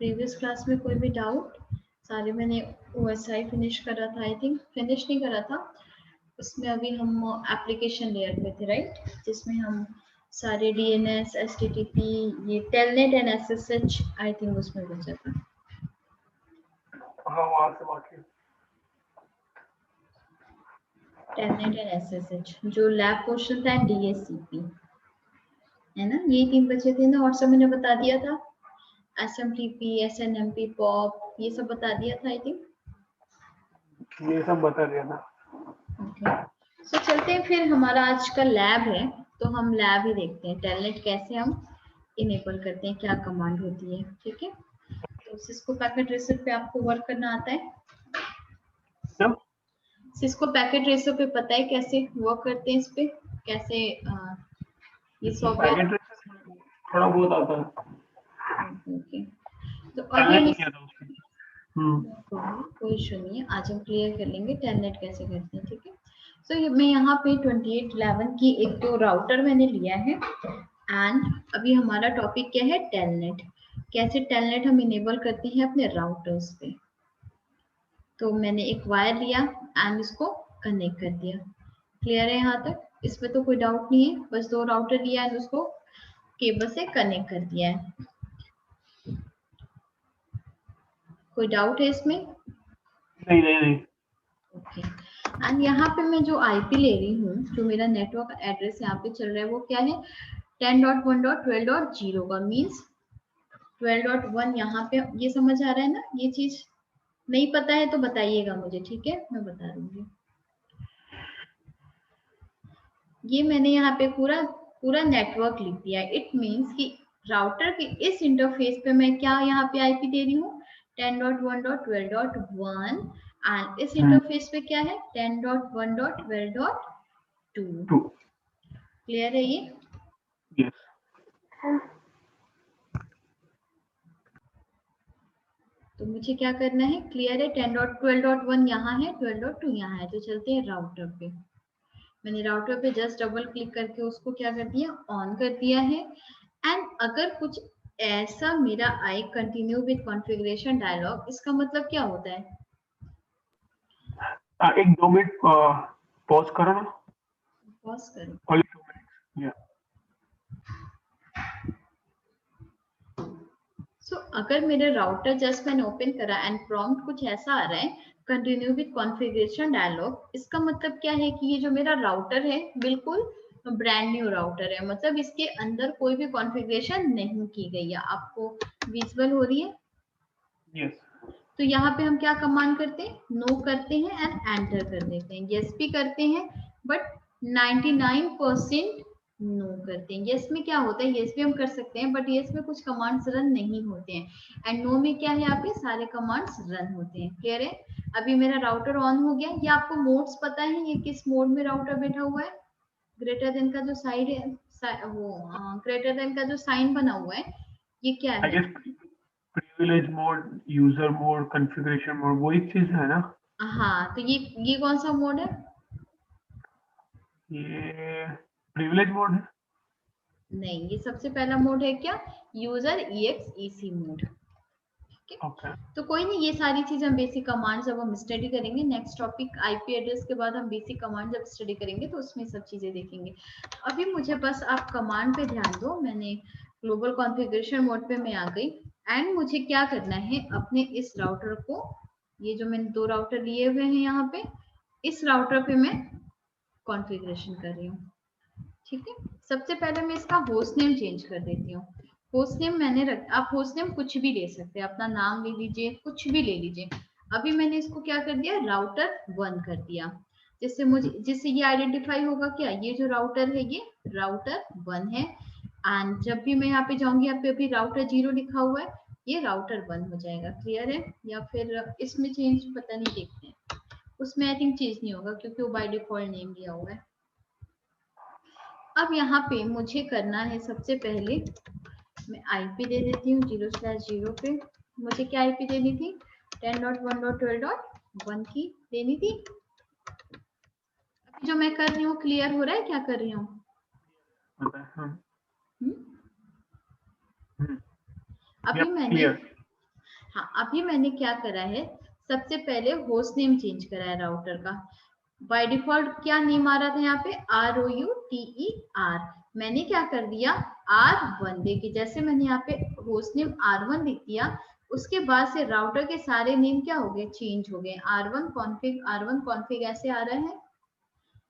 Previous class में कोई भी डाउट? सारे मैंने OSI फिनिश करा था, आई थिंक फिनिश नहीं करा था उसमें। अभी हम एप्लीकेशन लेयर पे थे राइट, जिसमें हम सारे DNS HTTP ये telnet and SSH I think उसमें बचा था। हाँ वहाँ से बाकी टेलनेट एंड SSH जो लैब पोर्शन था, DHCP है ना, ये 3 बचे थे ना। और सब मैंने बता दिया था, SMTP SNMP POP ये सब बता दिया था आई थिंक। ये सब बता दिया था। ओके सो चलते हैं फिर, हमारा आज का लैब है तो हम लैब ही देखते हैं। टेलनेट कैसे हम इनेबल करते हैं, क्या कमांड होती है, ठीक है। तो सिस्को पैकेट रेसर पे आपको वर्क करना आता है? क्या? सिस्को पैकेट रेसर पे पता है कैसे वर्क करते हैं, इस पे कैसे ये सॉफ्टवेयर? पैकेट थोड़ा बहुत आता है। ओके तो पहले अगेन किया था उसमें। कोई इशू नहीं है, आज हम क्लियर कर लेंगे टेलनेट कैसे करते हैं, ठीक है। सो मैं यहाँ पे 2811 की एक तो राउटर मैंने लिया है एंड अभी हमारा टॉपिक क्या है, टेलनेट। कैसे टेलनेट हम इनेबल करते हैं अपने राउटर्स पे। तो मैंने एक वायर लिया एंड इसको कनेक्ट कर दिया। क्लियर है यहाँ तक? इसमें तो कोई डाउट नहीं है, बस 2 राउटर लिया एंड उसको केबल से कनेक्ट कर दिया है। कोई डाउट है इसमें? नहीं नहीं नहीं। ओके एंड यहाँ पे मैं जो IP ले रही हूँ, जो मेरा नेटवर्क एड्रेस यहाँ पे चल रहा है वो क्या है, 10.1.12.0 का, मीन्स 12.1 यहाँ पे। ये समझ आ रहा है ना? ये चीज नहीं पता है तो बताइएगा मुझे, ठीक है, मैं बता दूंगी। ये मैंने यहाँ पे पूरा पूरा नेटवर्क लिख दिया है। इट मीन्स कि राउटर के इस इंटरफेस पे मैं क्या यहाँ पे IP दे रही हूँ, 10.1.12.1 एंड इस इंटरफेस पे क्या है, 10.1.12.2। क्लियर है ये? यस। तो मुझे क्या करना है, क्लियर है, 10.12.1 यहाँ है, 12.2 यहाँ है। तो चलते हैं राउटर पे। मैंने राउटर पे जस्ट डबल क्लिक करके उसको क्या कर दिया, ऑन कर दिया है। एंड अगर कुछ ऐसा मेरा I continue with configuration dialog, इसका मतलब क्या होता है? एक 2 मिनट पॉज करो ना। पॉज करो। Only 2 minutes. या सो अगर मेरे राउटर जस्ट मैंने ओपन करा एंड प्रॉम्प्ट कुछ ऐसा आ रहा है, कंटिन्यू विद कॉन्फ़िगरेशन डायलॉग, इसका मतलब क्या है कि ये जो मेरा राउटर है बिल्कुल ब्रांड न्यू राउटर है, मतलब इसके अंदर कोई भी कॉन्फ़िगरेशन नहीं की गई है। आपको विजुअल हो रही है? यस। तो यहाँ पे हम क्या कमांड करते हैं, नो करते हैं एंड एंटर कर देते हैं। यस भी करते हैं बट 99% नो करते हैं। यस में क्या होता है, यस भी हम कर सकते हैं बट यस में कुछ कमांड्स रन नहीं होते हैं एंड नो में क्या है, यहाँ पे सारे कमांड्स रन होते हैं। क्लियर है? अभी मेरा राउटर ऑन हो गया। ये आपको मोड्स पता है, ये किस मोड में राउटर बैठा हुआ है? ग्रेटर देन का जो साइड है, वो ग्रेटर देन का जो साइन बना हुआ है, ये क्या आई है? Guess privilege mode, user mode, configuration mode, वही चीज है ना? हाँ, तो ये कौन सा मोड है? ये प्रिविलेज मोड है। नहीं, ये सबसे पहला मोड है क्या, यूजर EXEC मोड। ओके। तो कोई नहीं, ये सारी चीज हम बेसिक कमांड जब हम स्टडी करेंगे, नेक्स्ट टॉपिक IP एड्रेस के बाद हम बेसिक कमांड जब स्टडी करेंगे तो उसमें सब चीजें देखेंगे। अभी मुझे बस आप कमांड पे ध्यान दो। मैंने ग्लोबल कॉन्फ़िगरेशन मोड पे मैं आ गई एंड मुझे क्या करना है, अपने इस राउटर को, ये जो मैंने 2 राउटर लिए हुए हैं यहाँ पे, इस राउटर पे मैं कॉन्फ़िगरेशन कर रही हूँ, ठीक है। सबसे पहले मैं इसका होस्ट नेम चेंज कर देती हूँ। होस्ट नेम मैंने आप होस्ट नेम कुछ भी ले सकते हैं, अपना नाम ले लीजिए, कुछ भी ले लीजिए। अभी मैंने इसको क्या कर दिया, राउटर 1 कर दिया, जिससे ये आइडेंटिफाई होगा क्या, ये जो राउटर है ये राउटर 1 है। एंड जब भी मैं यहाँ पे जाऊंगी, यहाँ पे अभी राउटर 0 लिखा हुआ है, ये राउटर 1 हो जाएगा। क्लियर है? या फिर इसमें चेंज पता नहीं, देखते हैं। उसमें आई थिंक चेंज नहीं होगा क्योंकि वो बाय डिफॉल्ट नेम दिया हुआ है। अब यहाँ पे मुझे करना है, सबसे पहले मैं IP दे देती हूँ 0/0 पे। मुझे क्या IP देनी थी, 10.1.12.1 की देनी थी। अभी जो मैं कर रही हूँ क्लियर हो रहा है, क्या कर रही हूँ? अभी मैंने क्लियर। हाँ, अभी मैंने क्या करा है, सबसे पहले होस्ट नेम चेंज करा है राउटर का। बाय डिफॉल्ट क्या नेम आ रहा था यहाँ पे, ROUTER। मैंने क्या कर दिया, R1 देखिए, जैसे मैंने यहाँ पे होस्ट नेम R1 लिख दिया, उसके बाद से राउटर के सारे नेम क्या हो गए, चेंज हो गए। R1 कॉन्फ़िग ऐसे आ रहा है।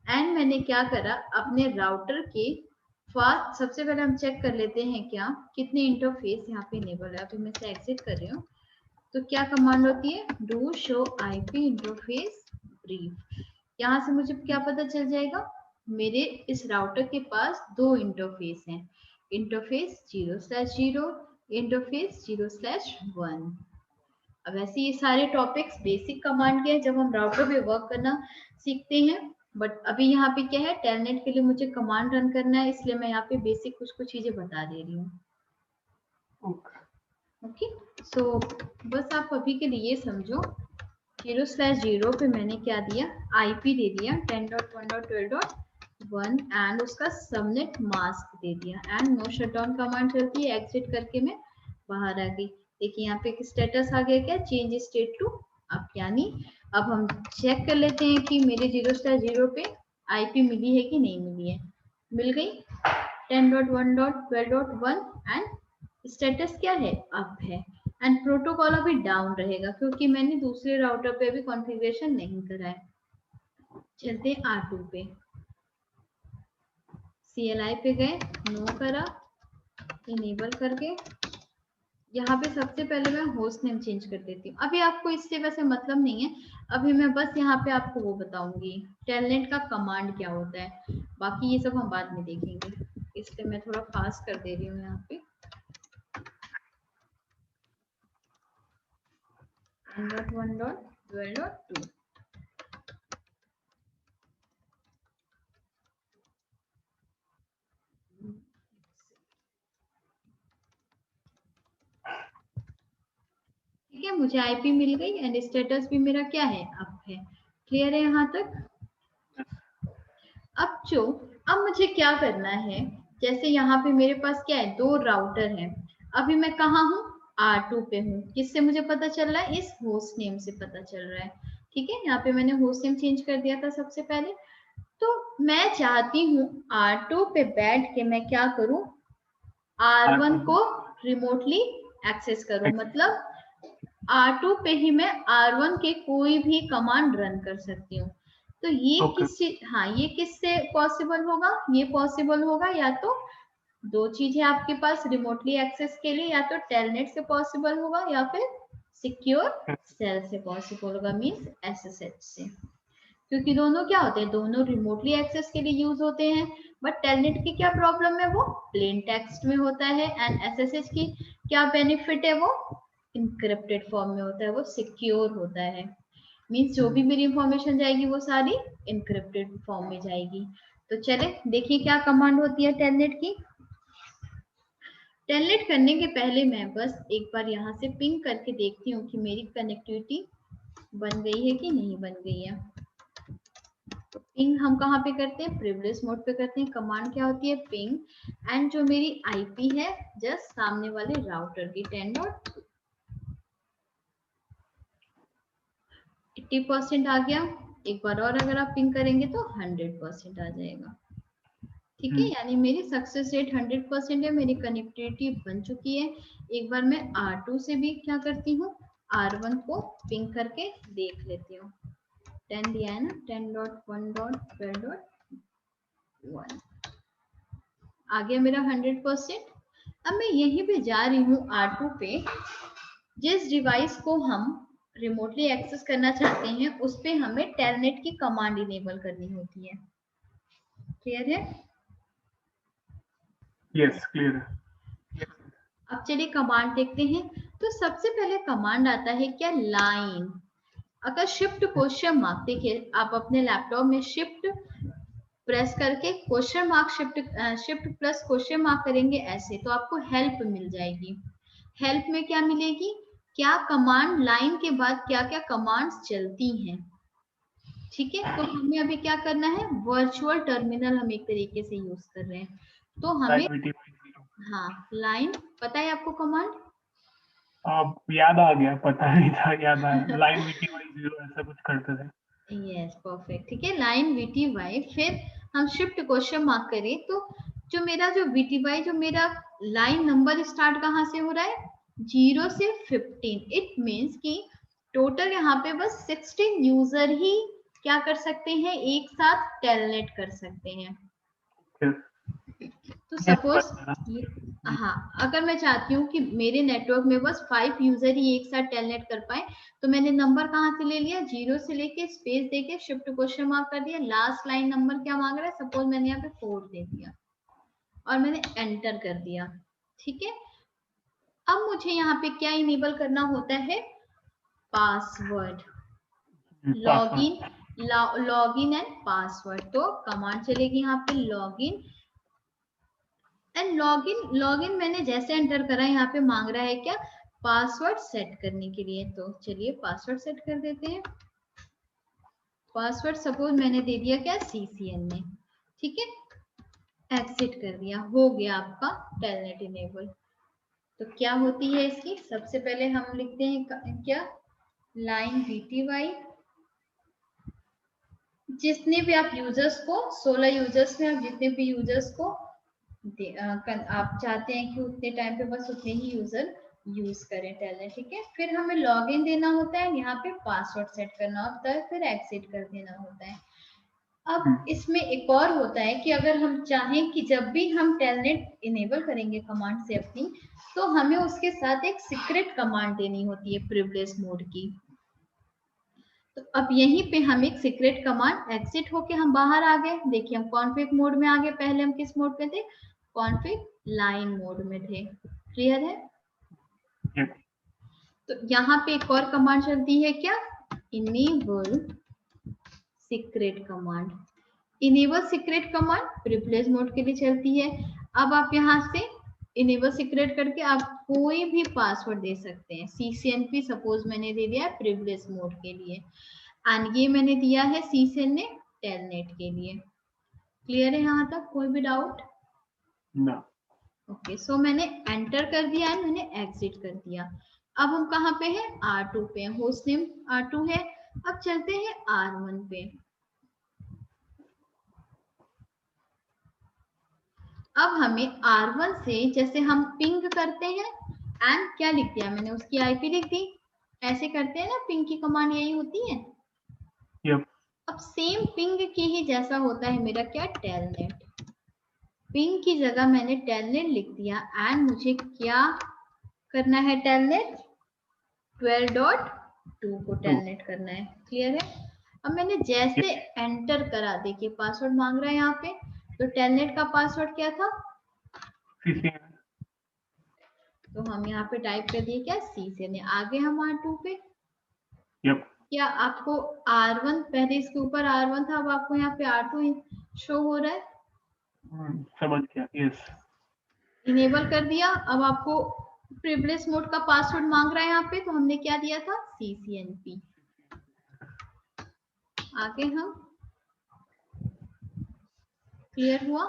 एंड मैंने क्या करा, अपने राउटर के फास्ट, सबसे पहले हम चेक कर लेते हैं क्या कितने इंटरफेस यहाँ पे इनेबल है। अभी मैं से एग्जिट कर रही हूँ, तो क्या कमांड होती है, do show IP interface brief. यहाँ से मुझे क्या पता चल जाएगा, मेरे इस राउटर के पास दो इंटरफेस हैं, इंटरफेस 0/0, इंटरफेस 0/1। अब ऐसे ये सारे टॉपिक्स बेसिक कमांड के हैं जब हम राउटर पे वर्क करना सीखते हैं। बट अभी यहाँ पे क्या है, टेलनेट के लिए मुझे कमांड रन करना है, इसलिए मैं यहाँ पे बेसिक कुछ कुछ चीजें बता दे रही हूँ। ओके, सो बस आप अभी के लिए ये समझो, 0/0 पे मैंने क्या दिया, IP दे दिया 10.1.12.1 एंड उसका सबनेट मास्क दे दिया। एंड नो शटडाउन कमांड चलती है, एग्जिट करके मैं बाहर आ गई। देखिए यहाँ पे एक स्टेटस आ गया, क्या, चेंज स्टेट टू अप। यानी अब हम चेक कर लेते हैं कि मेरे 0/0 पे IP मिली है कि नहीं मिली है। मिल गई 10.1.12.1 एंड स्टेटस क्या है, अप है। एंड प्रोटोकॉल अभी डाउन रहेगा क्योंकि मैंने दूसरे राउटर पे अभी कॉन्फ़िगरेशन नहीं करा है। चलते R2 पे, CLI पे गए, नो करा, इनेबल करके यहाँ पे सबसे पहले मैं होस्ट नेम चेंज कर देती हूँ। अभी आपको इससे वैसे मतलब नहीं है, अभी मैं बस यहाँ पे आपको वो बताऊंगी टेलनेट का कमांड क्या होता है, बाकी ये सब हम बाद में देखेंगे, इसलिए मैं थोड़ा फास्ट कर दे रही हूँ यहाँ पे। 10.1.12.2 ठीक है, मुझे IP मिल गई एंड स्टेटस भी मेरा क्या है, अप है। क्लियर है यहाँ तक। अब मुझे क्या करना है, जैसे यहाँ पे मेरे पास क्या है, दो राउटर है। अभी मैं कहाँ हूँ, R2 पे हूँ। किससे मुझे पता चल रहा है, इस होस्ट नेम से पता चल रहा है। ठीक है, यहाँ पे मैंने होस्ट नेम चेंज कर दिया था सबसे पहले। तो मैं चाहती हूँ R2 पे बैठ के मैं क्या करूँ, R1 को रिमोटली एक्सेस करूँ। मतलब R2 पे ही मैं R1 के कोई भी कमांड रन कर सकती हूँ। तो ये हाँ, ये किससे पॉसिबल होगा, ये पॉसिबल होगा या तो दो चीजें आपके पास रिमोटली एक्सेस के लिए, या तो टेलनेट से पॉसिबल होगा या फिर सिक्योर सेल से पॉसिबल होगा, मींस SSH से। क्योंकि दोनों क्या होते हैं, दोनों रिमोटली एक्सेस के लिए यूज होते हैं। बट टेलनेट की क्या प्रॉब्लम है, वो प्लेन टेक्स्ट में होता है। एंड SSH की क्या बेनिफिट है, वो इनक्रिप्टेड फॉर्म में होता है, वो सिक्योर होता है। मीन्स जो भी मेरी इंफॉर्मेशन जाएगी वो सारी इनक्रिप्टेड फॉर्म में जाएगी। तो चले देखिए क्या कमांड होती है टेलनेट की। टेलनेट करने के पहले मैं बस एक बार यहाँ से पिंग करके देखती हूँ कि मेरी कनेक्टिविटी बन गई है कि नहीं बन गई है। तो पिंग हम कहाँ पे करते हैं, प्रिविलेज मोड पे करते हैं। कमांड क्या होती है, पिंग, एंड जो मेरी IP है जस्ट सामने वाले राउटर की 10.80% आ गया। एक बार और अगर आप पिंग करेंगे तो 100% आ जाएगा। ठीक है, यानी मेरी सक्सेस रेट 100% है, मेरी कनेक्टिविटी बन चुकी है। एक बार मैं R2 से भी क्या करती हूँ, R1 को पिंग करके देख लेती हूँ। 10 दिया है ना, 10.1.12.1 आ गया मेरा 100%। अब मैं यहीं पे जा रही हूँ R2 पे, जिस डिवाइस को हम रिमोटली एक्सेस करना चाहते हैं उस पे हमें टेलनेट की कमांड इनेबल करनी होती है। क्लियर है? यस क्लियर है। अब चलिए कमांड देखते हैं। तो सबसे पहले कमांड आता है क्या, लाइन। अगर शिफ्ट क्वेश्चन मार्क, देखिए आप अपने लैपटॉप में शिफ्ट प्रेस करके question mark, shift plus question mark करेंगे ऐसे, तो आपको हेल्प मिल जाएगी। हेल्प में क्या मिलेगी, क्या कमांड लाइन के बाद क्या क्या कमांड्स चलती हैं। ठीक है, तो हमें अभी क्या करना है, वर्चुअल टर्मिनल हम एक तरीके से यूज कर रहे हैं। तो हमें हाँ, लाइन पता है आपको कमांड, याद आ गया, पता नहीं था, याद आया, लाइन VTY 0 ऐसा कुछ करते थे। यस परफेक्ट, ठीक है, लाइन VTY। फिर हम शिफ्ट क्वेश्चन मार्क करें तो जो मेरा जो VTY, जो मेरा लाइन नंबर स्टार्ट कहाँ से हो रहा है, 0 से 15। इट मीन्स कि टोटल यहाँ पे बस 16 यूजर ही क्या कर सकते हैं, एक साथ टेलनेट कर सकते हैं। तो सपोज हाँ, अगर मैं चाहती हूँ कि मेरे नेटवर्क में बस 5 यूजर ही एक साथ टेलनेट कर पाए, तो मैंने नंबर कहाँ से ले लिया, 0 से लेके स्पेस देके शिफ्ट क्वेश्चन मार्क कर दिया, लास्ट लाइन नंबर क्या मांग रहा है, सपोज मैंने यहाँ पे 4 दे दिया और मैंने एंटर कर दिया, ठीक है। अब मुझे यहाँ पे क्या इनेबल करना होता है, पासवर्ड, लॉगिन एंड पासवर्ड। तो कमांड चलेगी यहाँ पे लॉगिन एंड लॉगिन मैंने जैसे एंटर करा, यहाँ पे मांग रहा है क्या, पासवर्ड सेट करने के लिए। तो चलिए पासवर्ड सेट कर देते हैं। पासवर्ड सपोज मैंने दे दिया क्या, CCN में, ठीक है, एग्जिट कर दिया, हो गया आपका टेलनेट इनेबल। तो क्या होती है इसकी, सबसे पहले हम लिखते हैं क्या, लाइन VTY, जितने भी आप यूजर्स को, 16 यूजर्स में आप जितने भी यूजर्स को आप चाहते हैं कि उतने टाइम पे बस उतने ही यूजर यूज करें टेलनेट, ठीक है। फिर हमें लॉगिन देना होता है, यहाँ पे पासवर्ड सेट करना होता है, फिर एग्जिट कर देना होता है। अब इसमें एक और होता है कि अगर हम चाहें कि जब भी हम टेलनेट इनेबल करेंगे कमांड से अपनी, तो हमें उसके साथ एक सीक्रेट कमांड देनी होती है प्रिविलेज मोड की। तो अब यहीं पे हम एक सीक्रेट कमांड, एग्जिट होके हम बाहर आ गए, देखिए हम कॉन्फ़िग मोड में आ गए, पहले हम किस मोड पे थे, कॉन्फ़िग लाइन मोड में थे, क्लियर है। तो यहाँ पे एक और कमांड चलती है क्या, enable secret command. Enable secret command privilege mode के लिए चलती है। अब आप यहाँ से इनेबल सीक्रेट करके आप कोई भी पासवर्ड दे सकते हैं। CCNP सपोज मैंने दे दिया है प्रिविलेज मोड के लिए, एंड ये मैंने दिया है CCN ने टेलनेट के लिए। क्लियर है यहाँ तक, कोई भी डाउट? ना। ओके, सो मैंने एंटर कर दिया है, मैंने एग्जिट कर दिया। अब हम कहाँ पे हैं, R2 पे, होस्ट नेम R2 है। अब चलते हैं R1 पे। अब हमें R1 से जैसे हम पिंग करते हैं, एंड क्या लिख दिया मैंने, उसकी IP लिख दी, ऐसे करते हैं ना, पिंग की कमांड यही होती है। Yep. अब सेम पिंग की ही जैसा होता है मेरा क्या, टेलनेट। पिंग की जगह मैंने टेलनेट लिख दिया, एंड मुझे क्या करना है, टेलनेट 12.2 को टेलनेट करना है, क्लियर है। अब मैंने जैसे एंटर करा, देखिए पासवर्ड मांग रहा है यहाँ पे, तो टेलनेट का पासवर्ड क्या था, CCN। तो हम यहाँ पे टाइप कर दिए क्या, CCN। आगे हम R2 पे। Yep. क्या आपको R1, पहले इसके ऊपर R1 था, अब आपको यहाँ पे R2 शो हो रहा है, समझ गया, यस। इनेबल कर दिया। अब आपको प्रिविलेज मोड का पासवर्ड मांग रहा है यहाँ पे, तो हमने क्या दिया था, CCNP। आगे हम, क्लियर हुआ।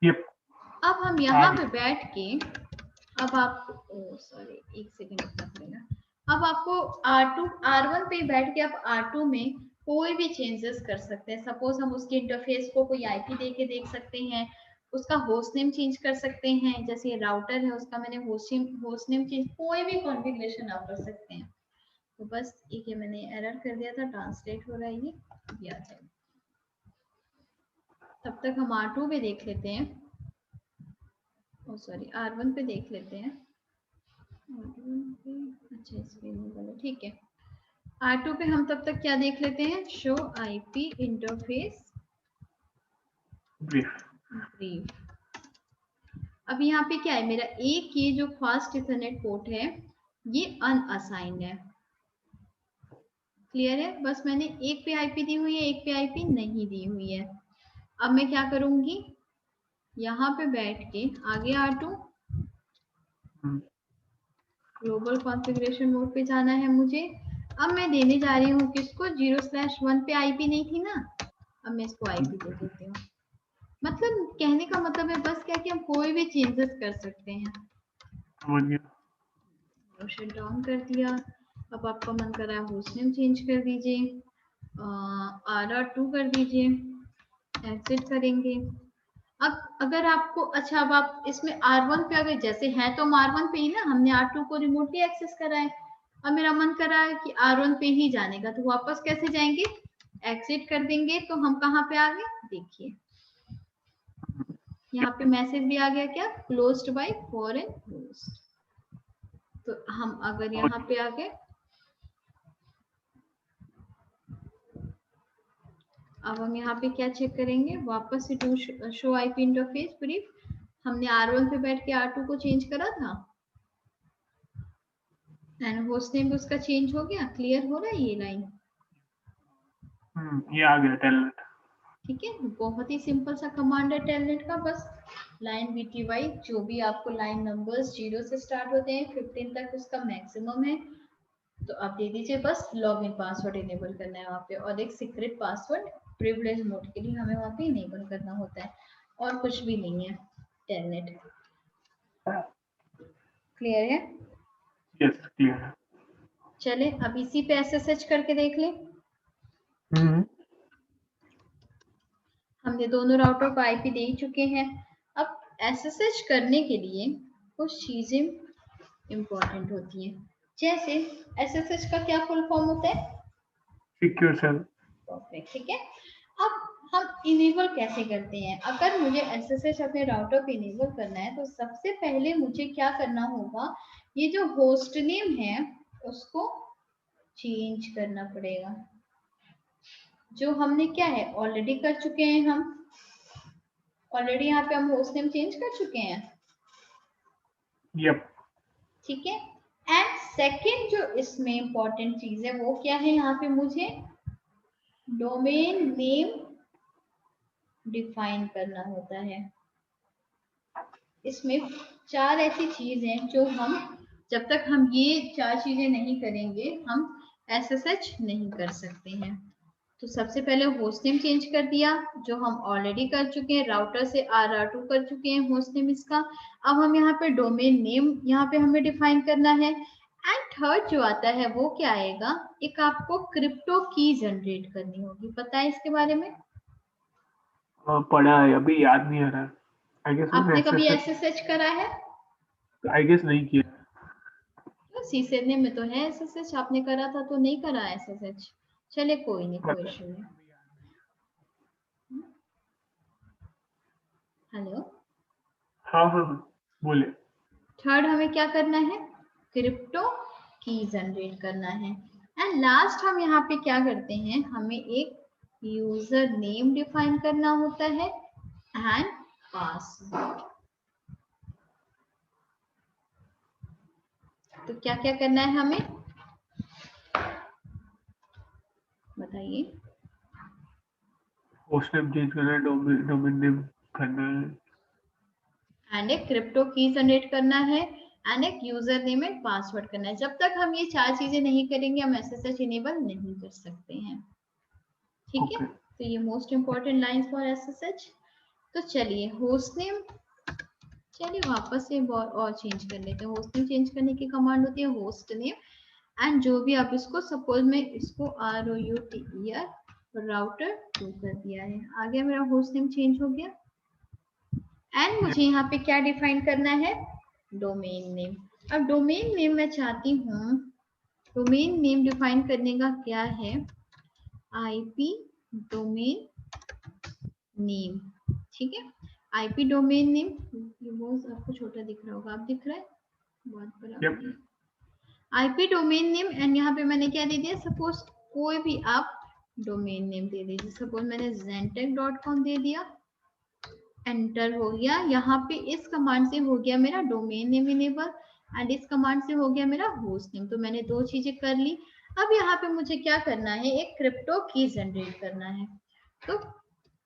Yep. अब हम यहाँ पे बैठ के, अब आपको सॉरी एक सेकेंड रुकना पड़ेगा। अब आपको R1 पे बैठ के आप R2 में कोई भी चेंजेस कर सकते हैं। सपोज हम उसके इंटरफेस को कोई IP दे के देख सकते हैं, उसका होस्ट नेम चेंज कर सकते हैं, जैसे राउटर है उसका मैंने होस्ट नेम चेंज, कोई भी कॉन्फ़िगरेशन आप कर सकते हैं। तो बस ये मैंने एरर कर दिया था, ट्रांसलेट हो रहा है ये, आ जाए। तब तक हम R2 पे देख लेते हैं, सॉरी R1 पे देख लेते हैं। अच्छा इसमें ठीक है, R2 पे हम तब तक क्या देख लेते हैं, शो IP इंटरफेस ब्रीफ। अब यहाँ पे क्या है, मेरा एक ये जो फास्ट इथरनेट पोर्ट है ये अनअसाइंड है, क्लियर है। बस मैंने एक पे IP दी हुई है, एक पे IP नहीं दी हुई है। अब मैं क्या करूंगी, यहाँ पे बैठ के आगे R2 ग्लोबल कॉन्फ़िगरेशन मोड पे जाना है मुझे। अब मैं देने जा रही हूँ किसको, 0/1 पे IP नहीं थी ना, अब मैं इसको IP दे देती हूँ। मतलब कहने का मतलब है बस क्या कि हम कोई भी चेंजेस कर सकते हैं। तो शट डाउन कर दिया। अब आपका मन कर रहा है होस्ट नेम चेंज कर दीजिए, RR2 कर दीजिए, एग्जिट करेंगे। अब अगर आपको अच्छा, अब आप इसमें R1 पे अगर जैसे हैं तो हम R1 पे ही ना, हमने R2 को रिमोटली एक्सेस करा है। अब मेरा मन कर रहा है कि R1 पे ही जाने का, तो वापस कैसे जाएंगे, एग्जिट कर देंगे। तो हम कहाँ पे आ गए, देखिए यहाँ पे मैसेज भी आ गया, क्या, क्लोज्ड बाय फॉरेन होस्ट। तो हम अगर यहाँ पे आ गए, अब हम यहाँ पे क्या चेक करेंगे, वापस से to show IP interface brief. हमने R1 पे बैठ के R2 को चेंज करा था, एंड होस्ट नेम उसका चेंज हो गया। क्लियर हो रहा है ये लाइन? ये आ गया टेलनेट। ठीक है, बहुत ही सिंपल सा कमांड है टेलनेट का। बस लाइन BTY जो भी आपको लाइन नंबर्स 0 से स्टार्ट होते हैं 15 तक उसका मैक्सिमम है, तो आप दे दीजिए। बस लॉगिन पासवर्ड इनेबल करना है वहाँ पे, और एक सीक्रेट पासवर्ड प्रिविलेज मोड के लिए हमें वहाँ पे इनेबल करना होता है, और कुछ भी नहीं है टेलनेट। क्लियर है? यस क्लियर है। चले अब इसी पे SSH करके देख लें। हमने दोनों राउटर को IP दे ही चुके हैं। अब SSH करने के लिए कुछ चीजें इंपॉर्टेंट होती हैं, जैसे SSH का क्या फुल फॉर्म होता है, सिक्योर सेल। परफेक्ट, ठीक है। अब हम इनेबल कैसे करते हैं, अगर मुझे SSH अपने राउटर पे इनेबल करना है तो सबसे पहले मुझे क्या करना होगा, ये जो होस्ट नेम है उसको चेंज करना पड़ेगा, जो हमने क्या है ऑलरेडी कर चुके हैं। हम ऑलरेडी यहाँ पे हम होस्ट नेम चेंज कर चुके हैं, यप। ठीक है। एंड सेकंड जो इसमें इंपॉर्टेंट चीज है वो क्या है, यहाँ पे मुझे डोमेन नेम डिफाइन करना होता है। इसमें 4 ऐसी चीज हैं जो हम, जब तक हम ये 4 चीजें नहीं करेंगे हम SSH नहीं कर सकते हैं। तो सबसे पहले होस्ट नेम चेंज कर दिया, जो हम ऑलरेडी कर चुके हैं, राउटर से RR2 कर चुके हैं होस्ट नेम इसका। अब हम यहाँ पे डोमेन नेम यहाँ पे हमें डिफाइन करना है। एंड थर्ड जो आता है वो क्या आएगा, एक आपको क्रिप्टो की जनरेट करनी होगी, पता है इसके बारे में? पढ़ा है, अभी याद नहीं आ रहा। आई गेस आपने कभी SSH करा है? आई गेस नहीं किया। सीसेने में तो है SSH, आपने करा था तो नहीं करा SSH। चले कोई नहीं, कोई इशू नहीं। हेलो, हाँ हाँ हाँ बोले। थर्ड हमें क्या करना है, क्रिप्टो की जनरेट करना है। एंड लास्ट हम यहाँ पे क्या करते हैं, हमें एक यूजर नेम डिफाइन करना होता है एंड पासवर्ड। तो क्या क्या करना है हमें, बताइए। होस्ट नेम चेंज करना है, डोमेन नेम करना है, एंड एक क्रिप्टो की जनरेट करना है, एंड एक यूजर नेम एंड पासवर्ड करना है। जब तक हम ये 4 चीजें नहीं करेंगे हम SSH इनेबल नहीं कर सकते हैं, ठीक है। तो ये most important lines for SSH। तो चलिए होस्ट नेम, चलिए वापस से और चेंज कर लेते हैं। होस्ट नेम चेंज करने की कमांड होती है होस्ट नेम एंड जो भी आप इसको, सपोज मैं इसको ROUTER राउटर 2 कर दिया है, आ गया मेरा होस्ट नेम चेंज हो गया। एंड मुझे यहाँ पे क्या डिफाइन करना है, डोमेन नेम। अब डोमेन नेम मैं चाहती हूँ, डोमेन नेम डिफाइन करने का क्या है, IP डोमेन नेम, ठीक है। IP डोमेन नेम, ये बहुत आपको छोटा दिख रहा होगा, आप दिख रहा है बहुत बड़ा। IP डोमेन नेम एंड यहाँ पे मैंने क्या दे दिया, सपोज कोई भी आप डोमेन नेम दे दीजिए, सपोज मैंने zentek.com दे दिया, एंटर हो गया। यहाँ पे इस कमांड से हो गया मेरा डोमेन नेम इनेबल एंड इस कमांड से हो गया मेरा होस्ट नेम। तो मैंने 2 चीजें कर ली। अब यहाँ पे मुझे क्या करना है, एक क्रिप्टो की जनरेट करना है। तो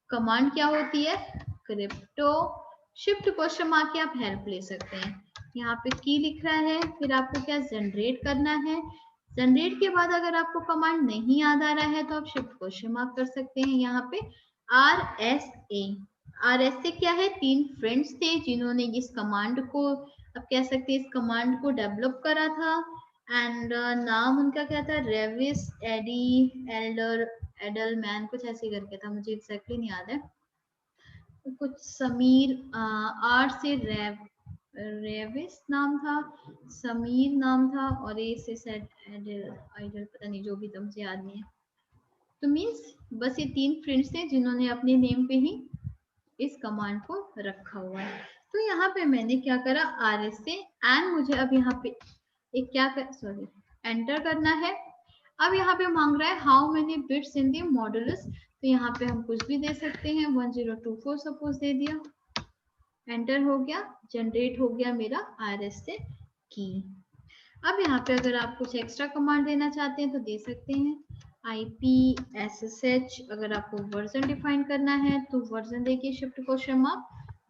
कमांड क्या होती है, क्रिप्टो, शिफ्ट क्वेश्चन मार्क के आप हेल्प ले सकते हैं। यहाँ पे की लिख रहा है, फिर आपको क्या जनरेट करना है। जनरेट के बाद अगर आपको कमांड नहीं याद आ रहा है तो आप शिफ्ट क्वेश्चन मार्क कर सकते हैं। यहाँ पे RSA, RSA क्या है, 3 फ्रेंड्स थे जिन्होंने इस कमांड को अब कह सकते हैं इस कमांड को डेवलप करा था एंड नाम उनका क्या था, रेविस एडी एल्डर एडलमैन, कुछ ऐसे करके था, मुझे एग्जैक्टली नहीं याद है। कुछ समीर आर से रेविस नाम था, समीर नाम था, और ए से सेट एडल आइडल, पता नहीं जो भी था, मुझे याद नहीं है। तो मीन्स बस ये 3 फ्रेंड्स थे जिन्होंने अपने नेम पे ही इस कमांड को रखा हुआ है। तो यहाँ पे मैंने क्या करा, आर एस से एंड मुझे अब यहाँ पे एक क्या कर सॉरी एंटर करना है। अब यहाँ पे मांग रहा है how many bits in the modulus, तो यहाँ पे हम कुछ भी दे सकते हैं, 1024 सपोज दे दिया, एंटर हो गया, जनरेट हो गया मेरा आर एस से की। अब यहाँ पे अगर आप कुछ एक्स्ट्रा कमांड देना चाहते हैं तो दे सकते हैं, IPSSH, अगर आपको वर्जन डिफाइन करना है तो वर्जन देखिए shift question mark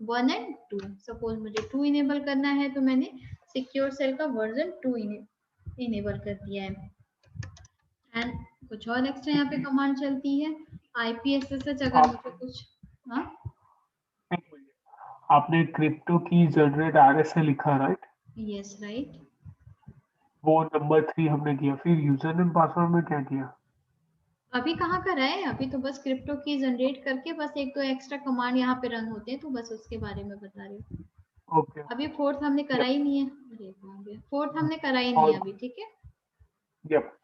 1 and 2, suppose मुझे 2 इनेबल करना है तो मैंने सिक्योर सेल का वर्जन 2 इनेबल कर दिया है। एंड कुछ और एक्स्ट्रा यहाँ पे कमांड चलती है, IPSSH अगर मुझे कुछ, हाँ आपने क्रिप्टो की जनरेट आरएस से लिखा, राइट? Yes right. वो नंबर 3 हमने किया, फिर यूजर नेम पासवर्ड में क्या किया? अभी कहाँ कर रहा है, अभी तो बस क्रिप्टो की जनरेट करके बस एक दो एक्स्ट्रा कमांड यहाँ पे रन होते हैं, तो बस उसके बारे में बता रही हूँ। ओके। अभी फोर्थ हमने करा ही नहीं है, अरे कहाँ गया, फोर्थ हमने करा ही नहीं है अभी, ठीक है। यप।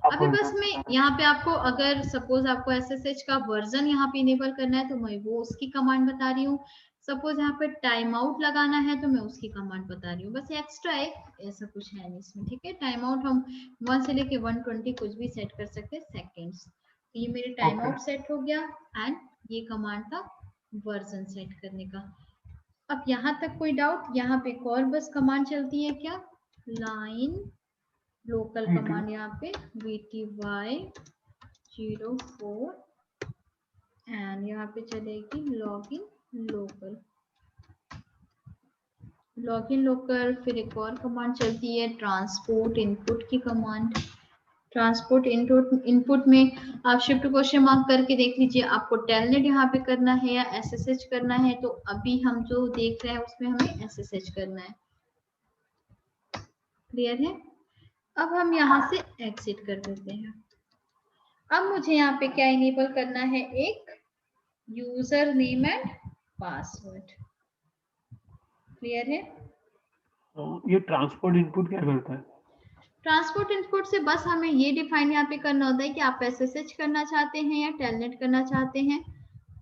अभी बस मैं यहाँ पे आपको, अगर सपोज आपको SSH का वर्जन यहाँ पे इनेबल करना है तो मैं वो उसकी कमांड बता रही हूँ। सपोज यहाँ पे टाइम आउट लगाना है तो मैं उसकी कमांड बता रही हूँ, बस एक्स्ट्रा है, ऐसा कुछ है नहीं इसमें, ठीक है। टाइम आउट हम 1 से लेके 120 कुछ भी सेट कर सकते हैं सेकेंड्स। ये मेरे टाइम आउट सेट हो गया एंड ये कमांड था वर्जन सेट करने का। अब यहाँ तक कोई डाउट, यहाँ पे एक और बस कमांड चलती है क्या, लाइन लोकल कमांड, यहाँ पे VTY04 एंड यहाँ पे चलेगी लॉगिन लोकल, लॉगिन लोकल। फिर एक और कमांड चलती है ट्रांसपोर्ट इनपुट की कमांड। ट्रांसपोर्ट इनपुट में आप शिफ्ट क्वेश्चन मार्क करके देख लीजिए, आपको टेलनेट यहाँ पे करना है या SSH करना है, तो अभी हम जो देख रहे हैं उसमें हमें SSH करना है, क्लियर है। अब हम यहाँ से एग्जिट कर देते हैं। अब मुझे यहाँ पे क्या इनेबल करना है, एक user name and password, clear है। ये ट्रांसपोर्ट इनपुट क्या करता है? ट्रांसपोर्ट इनपुट से बस हमें ये डिफाइन यहाँ पे करना होता है कि आप SSH करना चाहते हैं या टेलनेट करना चाहते हैं,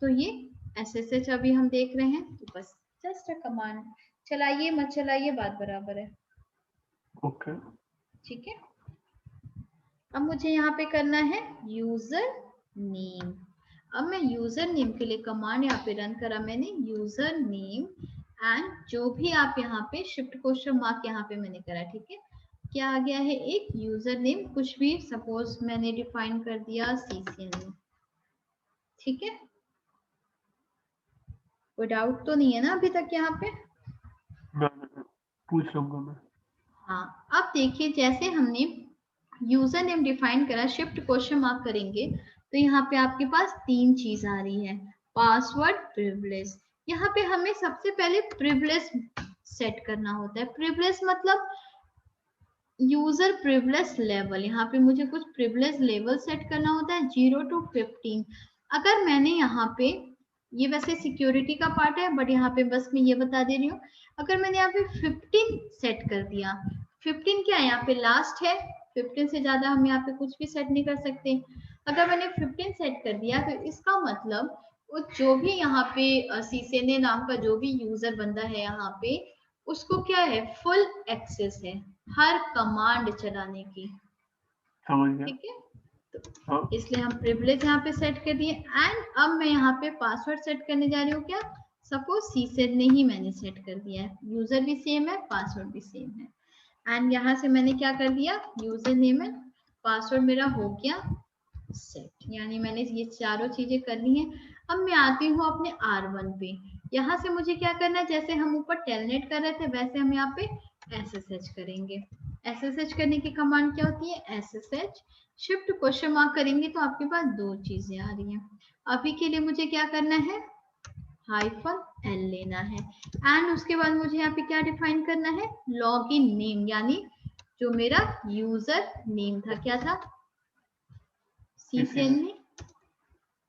तो ये SSH अभी हम देख रहे हैं, तो बस जस्ट अ कमांड, चलाइए मत चलाइए बात बराबर है, ओके। ठीक है। अब मुझे यहाँ पे करना है यूजर नेम। अब मैं यूजर नेम के लिए कमांड यहाँ पे रन करा मैंने, यूजर नेम एंड जो भी आप यहाँ पे शिफ्ट क्वेश्चन मार्क यहाँ पे मैंने करा, ठीक है। क्या आ गया है, एक यूजर नेम, कुछ भी सपोज मैंने डिफाइन कर दिया CCNA, ठीक है। कोई डाउट तो नहीं है ना अभी तक यहाँ पे? पूछ लूंगा मैं। हाँ, अब देखिए जैसे हमने यूजर नेम डिफाइन करा, शिफ्ट क्वेश्चन मार्क करेंगे तो यहाँ पे आपके पास 3 चीज आ रही है, पासवर्ड, प्रिविलेज। यहाँ पे हमें सबसे पहले प्रिविलेज सेट करना होता है। प्रिविलेज मतलब यूजर प्रिविलेज लेवल, यहाँ पे मुझे कुछ प्रिविलेज लेवल सेट करना होता है 0 to 15। अगर मैंने यहाँ पे, ये वैसे सिक्योरिटी का पार्ट है बट यहाँ पे बस मैं ये बता दे रही हूँ, अगर मैंने यहाँ पे 15 सेट कर दिया, 15 क्या है यहाँ पे लास्ट है, 15 से ज्यादा हम यहाँ पे कुछ भी सेट नहीं कर सकते। अगर मैंने 15 सेट कर दिया तो इसका मतलब वो जो भी यहाँ पे CCNA नाम का जो भी यूजर बंदा है यहाँ पे, उसको क्या है, फुल एक्सेस है हर कमांड चलाने की, ठीक है। तो इसलिए हम प्रिविलेज यहाँ पे सेट कर दिए एंड अब मैं यहाँ पे पासवर्ड सेट करने जा रही हूँ, क्या सपोज CSED ने ही मैंने सेट कर दिया है, यूजर भी सेम है पासवर्ड भी सेम है एंड यहाँ से मैंने क्या कर दिया, यूजर नेम एंड पासवर्ड मेरा हो गया सेट, यानी मैंने ये चारों चीजें कर ली हैं। अब मैं आती हूँ अपने R1 पे, यहाँ से मुझे क्या करना है, जैसे हम ऊपर टेलनेट कर रहे थे वैसे हम यहाँ पे SSH करेंगे। SSH करने की कमांड क्या होती है, SSH शिफ्ट क्वेश्चन मार्क करेंगे तो आपके पास 2 चीजें आ रही हैं। अभी के लिए मुझे क्या करना है, -l लेना है एंड उसके बाद मुझे यहाँ पे क्या डिफाइन करना है, लॉगिन नेम, यानी जो मेरा यूजर नेम था, क्या था, CCN में।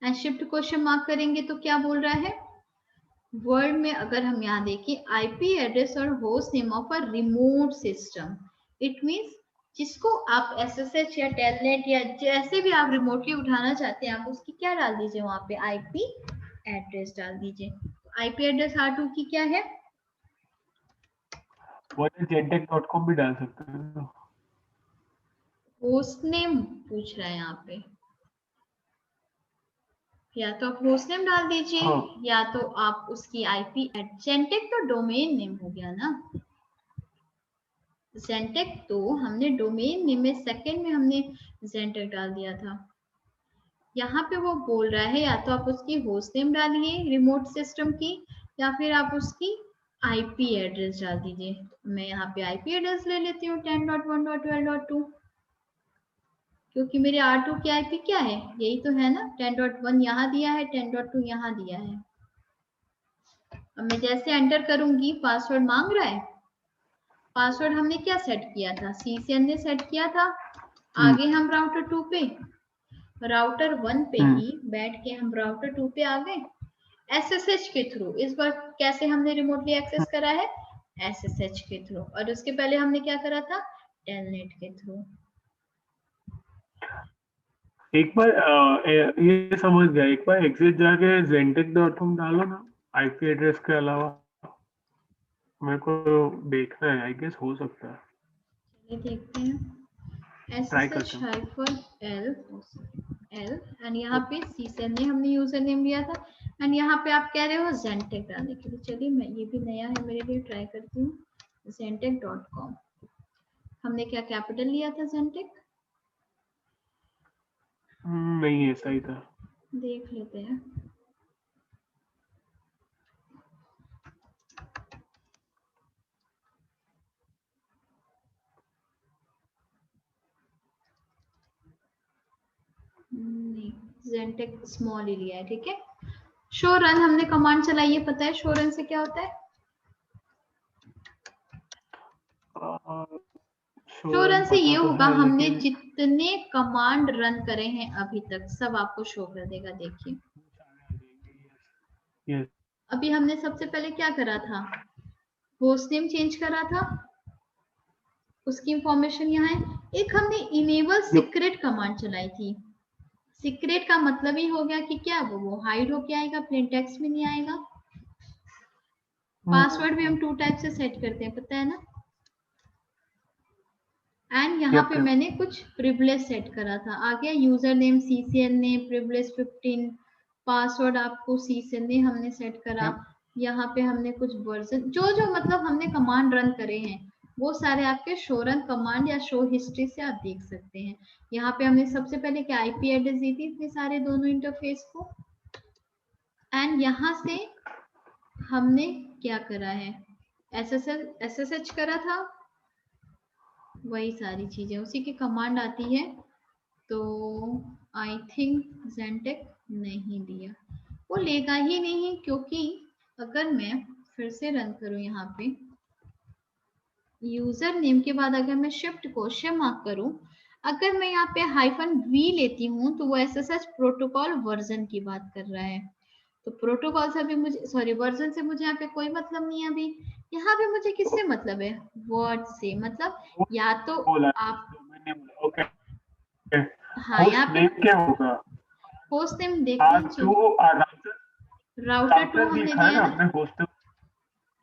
एंड शिफ्ट क्वेश्चन मार्क करेंगे तो क्या बोल रहा है, वर्ड में अगर हम यहाँ देखें आईपी एड्रेस और host name of a remote system, it means जिसको आप SSH या टेलनेट या जैसे भी आप रिमोटली उठाना चाहते हैं, आप उसकी क्या डाल दीजिए वहां पे, आईपी एड्रेस डाल दीजिए। आईपी एड्रेस R2 की क्या है, Gentek.com भी डाल सकते हैं। होस्ट नेम पूछ रहा है यहाँ पे, या तो आप होस्ट नेम डाल दीजिए, हाँ। या तो आप उसकी आईपी जेंटेक तो डोमेन नेम हो गया ना, जेंटेक तो हमने डोमेन नेम में सेकंड में हमने जेंटेक डाल दिया था। यहाँ पे वो बोल रहा है या तो आप उसकी होस्ट नेम डालिए रिमोट सिस्टम की, या फिर आप उसकी आईपी एड्रेस डाल दीजिए। मैं यहाँ पे आईपी एड्रेस ले लेती हूँ 10.1.12.2, क्योंकि मेरे R2 की आईपी क्या है, यही तो है ना, 10.1 यहाँ दिया है, 10.2 यहाँ दिया है। अब मैं जैसे एंटर करूंगी, पासवर्ड मांग रहा है, पासवर्ड हमने क्या सेट किया था, CCN ने सेट किया था। आगे हम राउटर 2 पे, राउटर 1 पे ही बैठ के हम राउटर 2 पे आ गए SSH के थ्रू। इस बार कैसे हमने रिमोटली एक्सेस करा है, SSH के थ्रू, और उसके पहले हमने क्या करा था, टेलनेट के थ्रू। एक बार ये समझ गया, एक बार एग्जिट जाके Gentek.com डालो ना आईपी एड्रेस के अलावा, मेरे को देखना है, आई गेस हो सकता है। चलिए देखते हैं, SSH-L एंड यहाँ पे CCN ने हमने यूजर नेम लिया था, एंड यहाँ पे आप कह रहे हो Gentek डालने के लिए। चलिए मैं, ये भी नया है मेरे लिए, ट्राई करती हूँ। Gentek.com हमने क्या कैपिटल लिया था, Gentek नहीं, ऐसा ही था। देख लेते हैं। नहीं, Gentek स्मॉल ही लिया है, ठीक है। शो रन हमने कमांड चलाई है, पता है शो रन से क्या होता है, शो रन से ये होगा, हमने जितने कमांड रन करे हैं अभी तक सब आपको शो कर देगा। देखिए अभी हमने सबसे पहले क्या करा था, होस्ट नेम चेंज करा था, उसकी इंफॉर्मेशन यहाँ है। एक हमने इनेबल सीक्रेट कमांड चलाई थी। सीक्रेट का मतलब ही हो गया कि क्या वो हाइड होके आएगा, प्लेन टेक्स्ट में नहीं आएगा। पासवर्ड भी हम 2 टाइप से सेट करते हैं, पता है ना। एंड यहाँ पे मैंने कुछ प्रिविलेज सेट करा था, आ गया यूजर नेम CCN ने प्रिविलेज 15, पासवर्ड आपको CCN ने हमने सेट करा। यहाँ पे हमने कुछ वर्जन, जो मतलब हमने कमांड रन करे हैं वो सारे आपके शो रन कमांड या शो हिस्ट्री से आप देख सकते हैं। यहाँ पे हमने सबसे पहले क्या आईपी एड्रेस दी थी इतने सारे दोनों इंटरफेस को, एंड यहाँ से हमने क्या करा है, SSH करा था, वही सारी चीजें उसी की कमांड आती है। तो आई थिंक Gentek नहीं दिया, वो लेगा ही नहीं, क्योंकि अगर मैं फिर से रन करूं यहाँ पे यूजर नेम के बाद अगर मैं शिफ्ट क्वेश्चन मार्क करूं, अगर मैं यहाँ पे -v लेती हूँ तो वो SSH प्रोटोकॉल वर्जन की बात कर रहा है। तो प्रोटोकॉल से भी मुझे, सॉरी वर्जन से मुझे यहाँ पे कोई मतलब नहीं है। अभी यहाँ पे मुझे किससे मतलब है, वर्ड से, मतलब या तो आप, हाँ यहाँ पे क्या होगा, होस्ट नेम देखते हैं, राउटर 2 हमने दिया था, हमने होस्ट,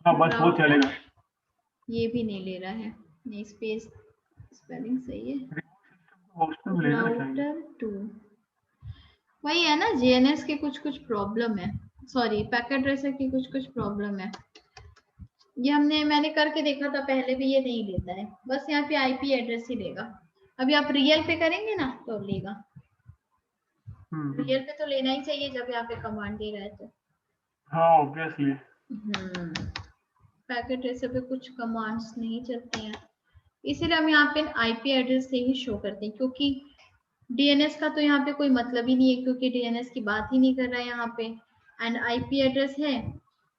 बस वो चलेगा। ये भी नहीं ले रहा है, नहीं स्पेस, स्पेलिंग सही है, राउटर 2 वही है ना, JNS के कुछ प्रॉब्लम है, सॉरी पैकेट ट्रेसर की कुछ प्रॉब्लम है। ये मैंने करके देखा था पहले भी, ये नहीं लेता है, बस यहाँ पे आईपी एड्रेस ही लेगा। अभी आप रियल पे करेंगे ना तो लेगा, रियल पे तो लेना ही चाहिए जब यहाँ पे कमांड दे रहा है तो। हाँ ऑब्वियसली। पैकेट ट्रेसर पे कुछ कमांड्स नहीं चलते हैं, इसीलिए हम यहाँ पे आईपी एड्रेस से ही शो करते हैं, क्योंकि DNS का तो यहाँ पे कोई मतलब ही नहीं है, क्योंकि DNS की बात ही नहीं कर रहा है यहाँ पे। एंड आईपी एड्रेस है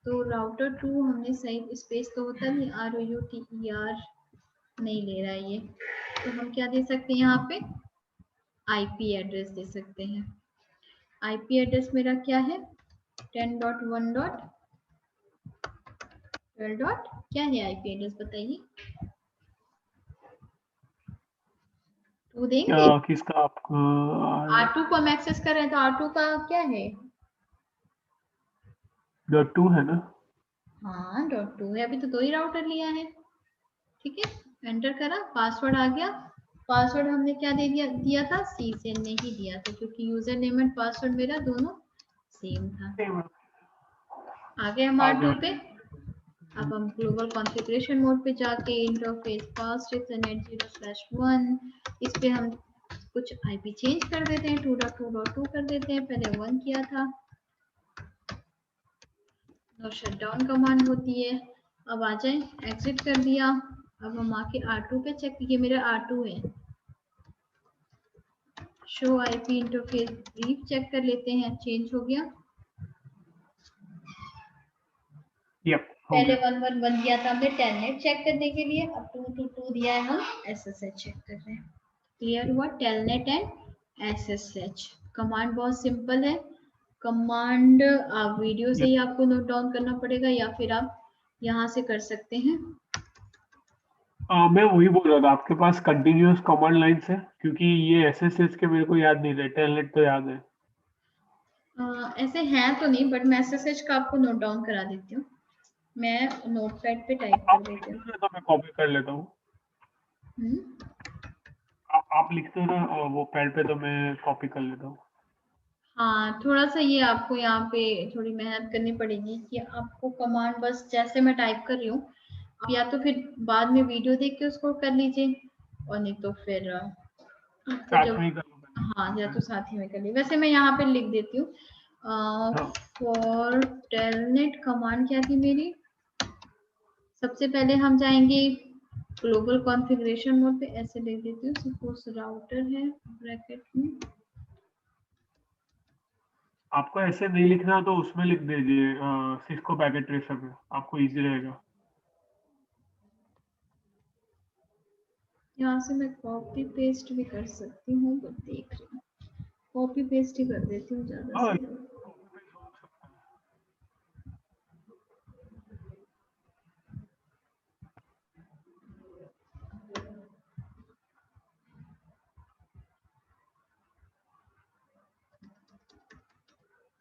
तो राउटर 2 हमने सही स्पेस तो होता नहीं, ROUTER नहीं ले रहा है ये, तो हम क्या दे सकते हैं यहाँ पे आईपी एड्रेस दे सकते हैं। आईपी एड्रेस मेरा क्या है 10.1.12. क्या है आईपी एड्रेस बताइए, तो देंगे किसका आपका R2 को हम एक्सेस कर रहे हैं तो R2 का क्या है .2 है ना? हाँ .2 है, अभी तो 2 ही राउटर लिया है। ठीक है, एंटर करा, पासवर्ड आ गया। पासवर्ड हमने क्या दे दिया था, सी से नहीं दिया था क्योंकि यूजर नेम एंड पासवर्ड मेरा दोनों सेम था। आ गए हम R2 पे। अब हम ग्लोबल कॉन्फ़िगरेशन मोड पे जाके इंटरफेस /net0/1 इस पे हम कुछ आईपी चेंज कर देते हैं, 2.2.2 कर देते हैं, पहले 1 किया था। नो शटडाउन कमांड होती है। अब आ जाए, एग्जिट कर दिया। अब हम आके R2 पे चेक, ये मेरा R2 है, show IP interface brief check कर लेते हैं, चेंज हो गया। पहले 111 दिया था हमने टेलनेट चेक करने के लिए, अब 222 दिया है, हम SSH चेक कर रहे हैं। क्लियर हुआ, टेलनेट एंड SSH। कमांड बहुत सिंपल है। कमांड आप वीडियो से ही आपको नोट डाउन करना पड़ेगा या फिर आप यहाँ से कर सकते हैं। मैं वही बोल रहा था, आपके पास कंटिन्यूअस कमांड लाइन्स है? क्योंकि ये SSH के मेरे को याद नहीं रहे, टेलनेट तो याद है। ऐसे हैं तो नहीं, बट मैं SSH का आपको नोट डाउन करा देती हूँ। मैं नोटपैड पे टाइप कर देती हूँ। तो मैं कॉपी कर लेता हूँ। आप लिखते हो ना वो पैड पे, तो मैं कॉपी कर लेता हूँ। हाँ, थोड़ा सा ये आपको यहाँ पे थोड़ी मेहनत करनी पड़ेगी कि आपको कमांड बस जैसे मैं टाइप कर रही हूँ, आप या तो फिर बाद में वीडियो देख के उसको कर लीजिए, और नहीं तो फिर आपको साथ जब, में कर हाँ या तो साथ ही में कर ली। वैसे मैं यहाँ पे लिख देती हूँ, फॉर टेलनेट कमांड क्या थी मेरी। सबसे पहले हम जाएंगे ग्लोबल कॉन्फ़िगरेशन मोड पे, ऐसे लिख देती हूँ, सपोज राउटर है ब्रैकेट में। आपको ऐसे नहीं लिखना तो उसमें लिख दीजिए सिस्को पैकेट ट्रेसर पे, आपको इजी रहेगा। यहाँ से मैं कॉपी पेस्ट भी कर सकती हूँ, बट देख रही हूँ कॉपी पेस्ट ही कर देती हूँ ज्यादा हाँ, सही।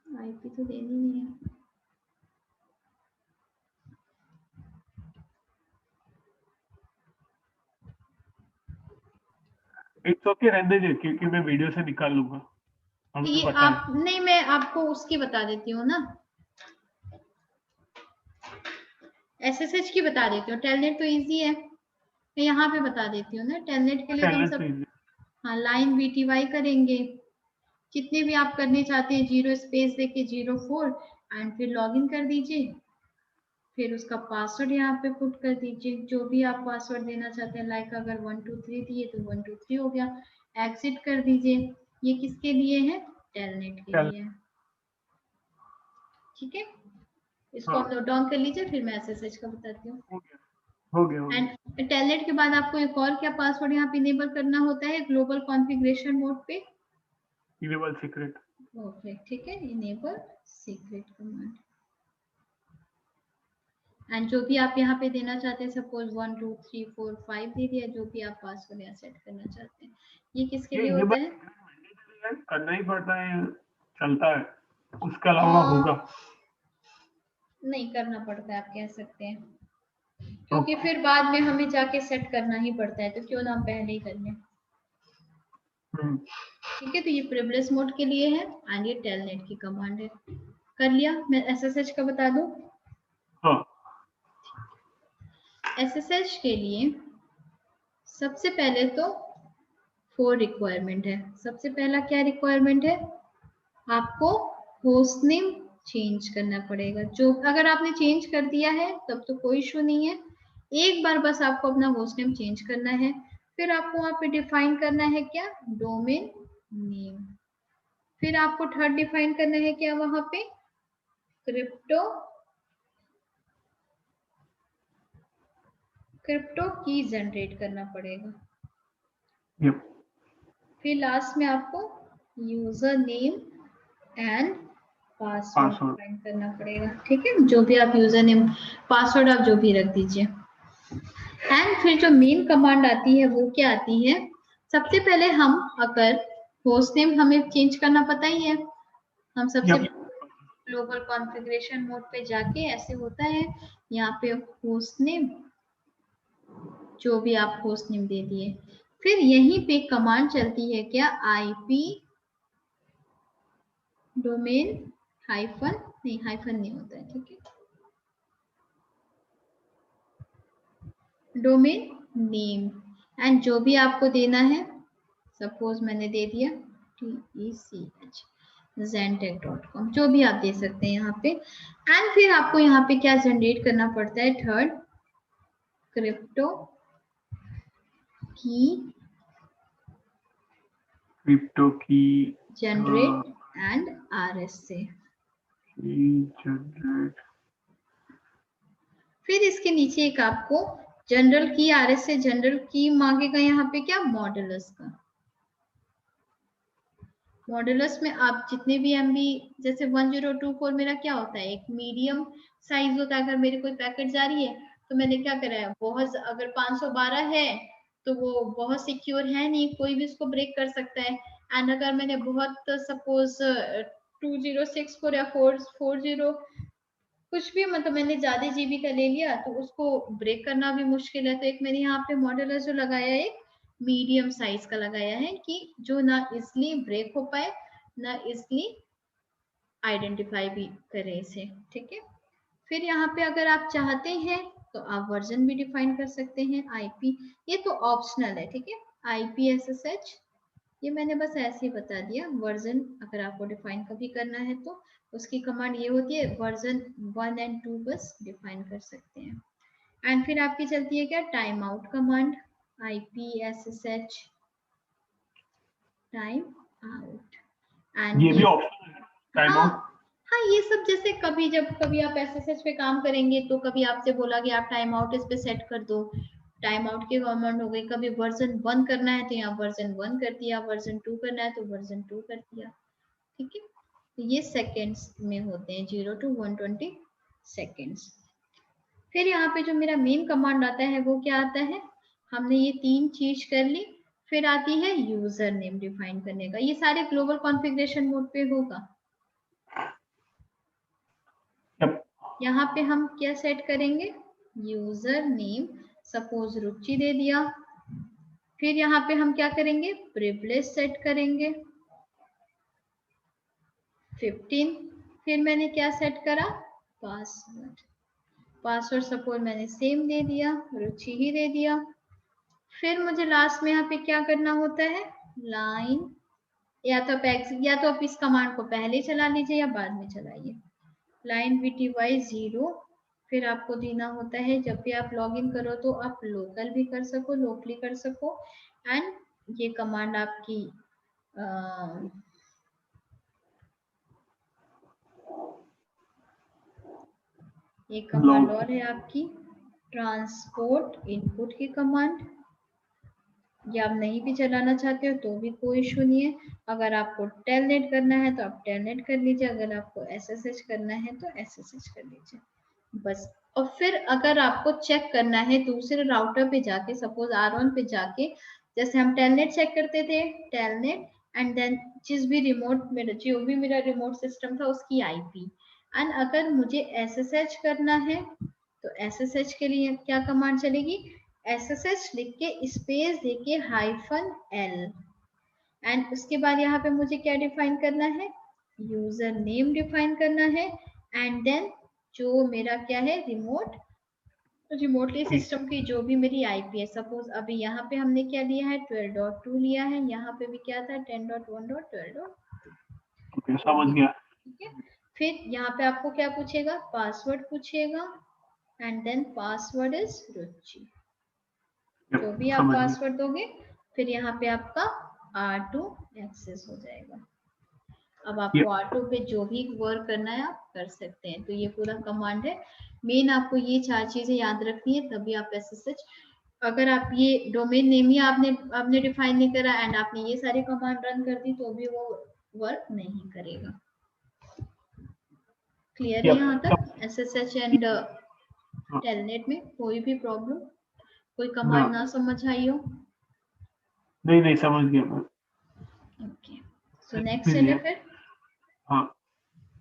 आईपी तो देनी नहीं है। इट्स ओके, रहने दीजिए क्योंकि मैं वीडियो से निकाल लूंगा, हमें ये पता आप है। नहीं, मैं आपको उसकी बता देती हूँ ना, SSH की बता देती हूँ। टेलनेट तो इजी है, मैं यहाँ पे बता देती हूँ ना। टेलनेट के लिए तो हम टेलनेट पे सब, easy। हाँ लाइन BTY करेंगे, जितने भी आप करने चाहते हैं, 0 स्पेस देके 04 एंड फिर लॉगिन कर दीजिए। फिर उसका पासवर्ड यहाँ पे पुट कर दीजिए, जो भी आप पासवर्ड देना चाहते हैं, लाइक अगर 123 दिए तो 123 हो गया। एग्जिट कर दीजिए। ये किसके लिए है, टेलनेट के लिए है। ठीक है, इसको आप हाँ, नोट डाउन कर लीजिए, फिर मैं SSH का बताती हूँ। हो गया हो गया हो गया। एंड टेलनेट के बाद आपको एक और क्या पासवर्ड यहाँ पे इनेबल करना होता है ग्लोबल कॉन्फ़िगरेशन मोड पे, इनेबल सीक्रेट। ओके ठीक है, इनेबल सीक्रेट कमांड। एंड जो भी आप यहाँ पे देना चाहते हैं, सपोज 1 2 3 4 5 दे दिया, जो भी आप पासवर्ड यहाँ सेट करना चाहते हैं। ये किसके ये लिए होता इनेबल है, करना ही पड़ता है, चलता है, उसके अलावा होगा। नहीं करना पड़ता है, आप कह सकते हैं, क्योंकि ओके। फिर बाद में हमें जाके सेट करना ही पड़ता है, तो क्यों ना हम पहले ही कर लें। ठीक है, तो ये प्रिविलेज मोड के लिए है एंड ये टेलनेट की कमांड है। कर लिया, मैं SSH का बता दूं। हाँ, SSH के लिए सबसे पहले तो 4 रिक्वायरमेंट है। सबसे पहला क्या रिक्वायरमेंट है, आपको होस्ट नेम चेंज करना पड़ेगा। जो अगर आपने चेंज कर दिया है तब तो कोई इशू नहीं है, एक बार बस आपको अपना होस्ट नेम चेंज करना है। फिर आपको वहां पे डिफाइन करना है क्या, डोमेन नेम। फिर आपको थर्ड डिफाइन करना है क्या वहां पे, क्रिप्टो की जनरेट करना पड़ेगा। Yep. फिर लास्ट में आपको user name and password Password. Find करना पड़ेगा। ठीक है, जो भी आप यूजर नेम पासवर्ड आप जो भी रख दीजिए। एंड फिर जो मेन कमांड आती है वो क्या आती है, सबसे पहले हम अगर होस्ट नेम हमें चेंज करना पता ही है, हम सबसे Yep. ग्लोबल कॉन्फ़िगरेशन मोड पे जाके ऐसे होता है, यहाँ पे होस्ट नेम जो भी आप होस्ट नेम दे दिए, फिर यहीं पे कमांड चलती है क्या, आईपी डोमेन हाइफन नहीं होता है, ठीक है, डोमेन नेम एंड जो भी आपको देना है, सपोज मैंने दे दिया TECH zentek.com, जो भी आप दे सकते हैं यहाँ पे। एंड फिर आपको यहाँ पे क्या जनरेट करना पड़ता है, थर्ड क्रिप्टो की जनरेट एंड RSA। जनरेट। फिर इसके नीचे एक आपको जनरल की RSA जनरल की मांगेगा, यहाँ पे क्या, मॉडुलस का। मॉडुलस में आप जितने भी MB, जैसे 1024 मेरा क्या होता है, एक मीडियम साइज होता है। अगर मेरी कोई पैकेट जा रही है तो मैंने क्या करा है, बहुत, अगर 512 है तो वो बहुत सिक्योर है नहीं, कोई भी उसको ब्रेक कर सकता है। एंड अगर मैंने बहुत सपोज 2064 या 440 कुछ भी, मतलब मैंने ज्यादा जीबी का ले लिया तो उसको ब्रेक करना भी मुश्किल है। तो एक मैंने यहाँ पे मॉडुलर जो लगाया है, एक मीडियम साइज का लगाया है कि जो ना इसलिए ब्रेक हो पाए ना इसलिए आइडेंटिफाई भी करे इसे। ठीक है, फिर यहाँ पे अगर आप चाहते हैं तो आप वर्जन भी डिफाइन कर सकते हैं, आईपी, ये तो ऑप्शनल है। ठीक है, IPSSH ये मैंने बस ऐसे ही बता दिया। वर्जन अगर आपको डिफाइन कभी करना है तो उसकी कमांड ये होती है, वर्जन 1 एंड 2 बस डिफाइन कर सकते हैं। एंड फिर आपकी चलती है क्या, time out command, IPSSH time out. And ये भी ये, ऑप्शन है, टाइम हाँ आउट। हाँ, ये सब जैसे कभी जब कभी आप SSH पे काम करेंगे तो कभी आपसे बोला कि आप टाइम आउट इस पे सेट कर दो, टाइम आउट की कमांड हो गई। कभी वर्जन 1 करना है तो यहाँ वर्जन 1 कर दिया, वर्जन 2 करना है तो वर्जन 2 कर दिया। ठीक है, तो ये सेकेंड्स में होते हैं, 0 to 120 सेकेंड्स। फिर यहाँ पे जो मेरा मेन कमांड आता है वो क्या आता है, हमने ये 3 चीज कर ली। फिर आती है यूजर नेम डिफाइन करने का, ये सारे ग्लोबल कॉन्फ़िगरेशन मोड पे होगा। Yep. यहाँ पे हम क्या सेट करेंगे, यूजर नेम सपोज रुचि दे दिया। फिर यहाँ पे हम क्या करेंगे, प्रिविलेज सेट करेंगे 15। फिर मैंने क्या सेट करा, पासवर्ड सपोज मैंने सेम दे दिया, रुचि ही दे दिया। फिर मुझे लास्ट में यहाँ पे क्या करना होता है, लाइन, या तो आप इस कमांड को पहले चला लीजिए या बाद में चलाइए, लाइन VTY 0। फिर आपको देना होता है, जब भी आप लॉग इन करो तो आप लोकल भी कर सको, लोकली कर सको। एंड ये कमांड आपकी एक कमांड और है आपकी ट्रांसपोर्ट इनपुट की कमांड, या आप नहीं भी चलाना चाहते हो तो भी कोई इशू नहीं है। अगर आपको टेलनेट करना है तो आप टेलनेट कर लीजिए, अगर आपको SSH करना है तो SSH कर लीजिए बस। और फिर अगर आपको चेक करना है दूसरे राउटर पे जाके, सपोज R1 पे जाके, जैसे हम टेलनेट चेक करते थे, टेलनेट एंड देन जिस भी रिमोट मेरा, जो भी मेरा रिमोट सिस्टम था उसकी IP। एंड अगर मुझे SSH करना है तो SSH के लिए क्या कमांड चलेगी, SSH लिख के स्पेस देके -L। एंड उसके बाद यहाँ पे मुझे क्या डिफाइन करना है, यूजर नेम डिफाइन करना है। एंड देन जो मेरा क्या है, रिमोटली सिस्टम की जो भी मेरी IP है, सपोज अभी यहाँ पे हमने क्या लिया है, 12.2 लिया है, यहाँ पे भी क्या था, 10.1.12। ओके, समझ गया। ठीक है, फिर यहाँ पे आपको क्या पूछेगा, पासवर्ड पूछेगा एंड देन पासवर्ड इज रुचि। जो भी आप समझ गया। पासवर्ड दोगे फिर यहाँ पे आपका R2 एक्सेस हो जाएगा। अब आपको ऑटो पे जो भी वर्क करना है आप कर सकते हैं। तो ये पूरा कमांड है। मेन आपको ये 4 चीजें याद रखनी है, तभी आप SSH, अगर आप ये डोमेन नेम ही आपने डिफाइन नहीं करा एंड आपने ये सारे कमांड रन कर दी तो भी वो वर्क नहीं करेगा। क्लियर है यहाँ तक? SSH एंड टेलनेट में कोई भी प्रॉब्लम, कोई कमांड ना समझ आई हो? नहीं समझ गया मैं। ओके, सो नेक्स्ट चले फिर। हाँ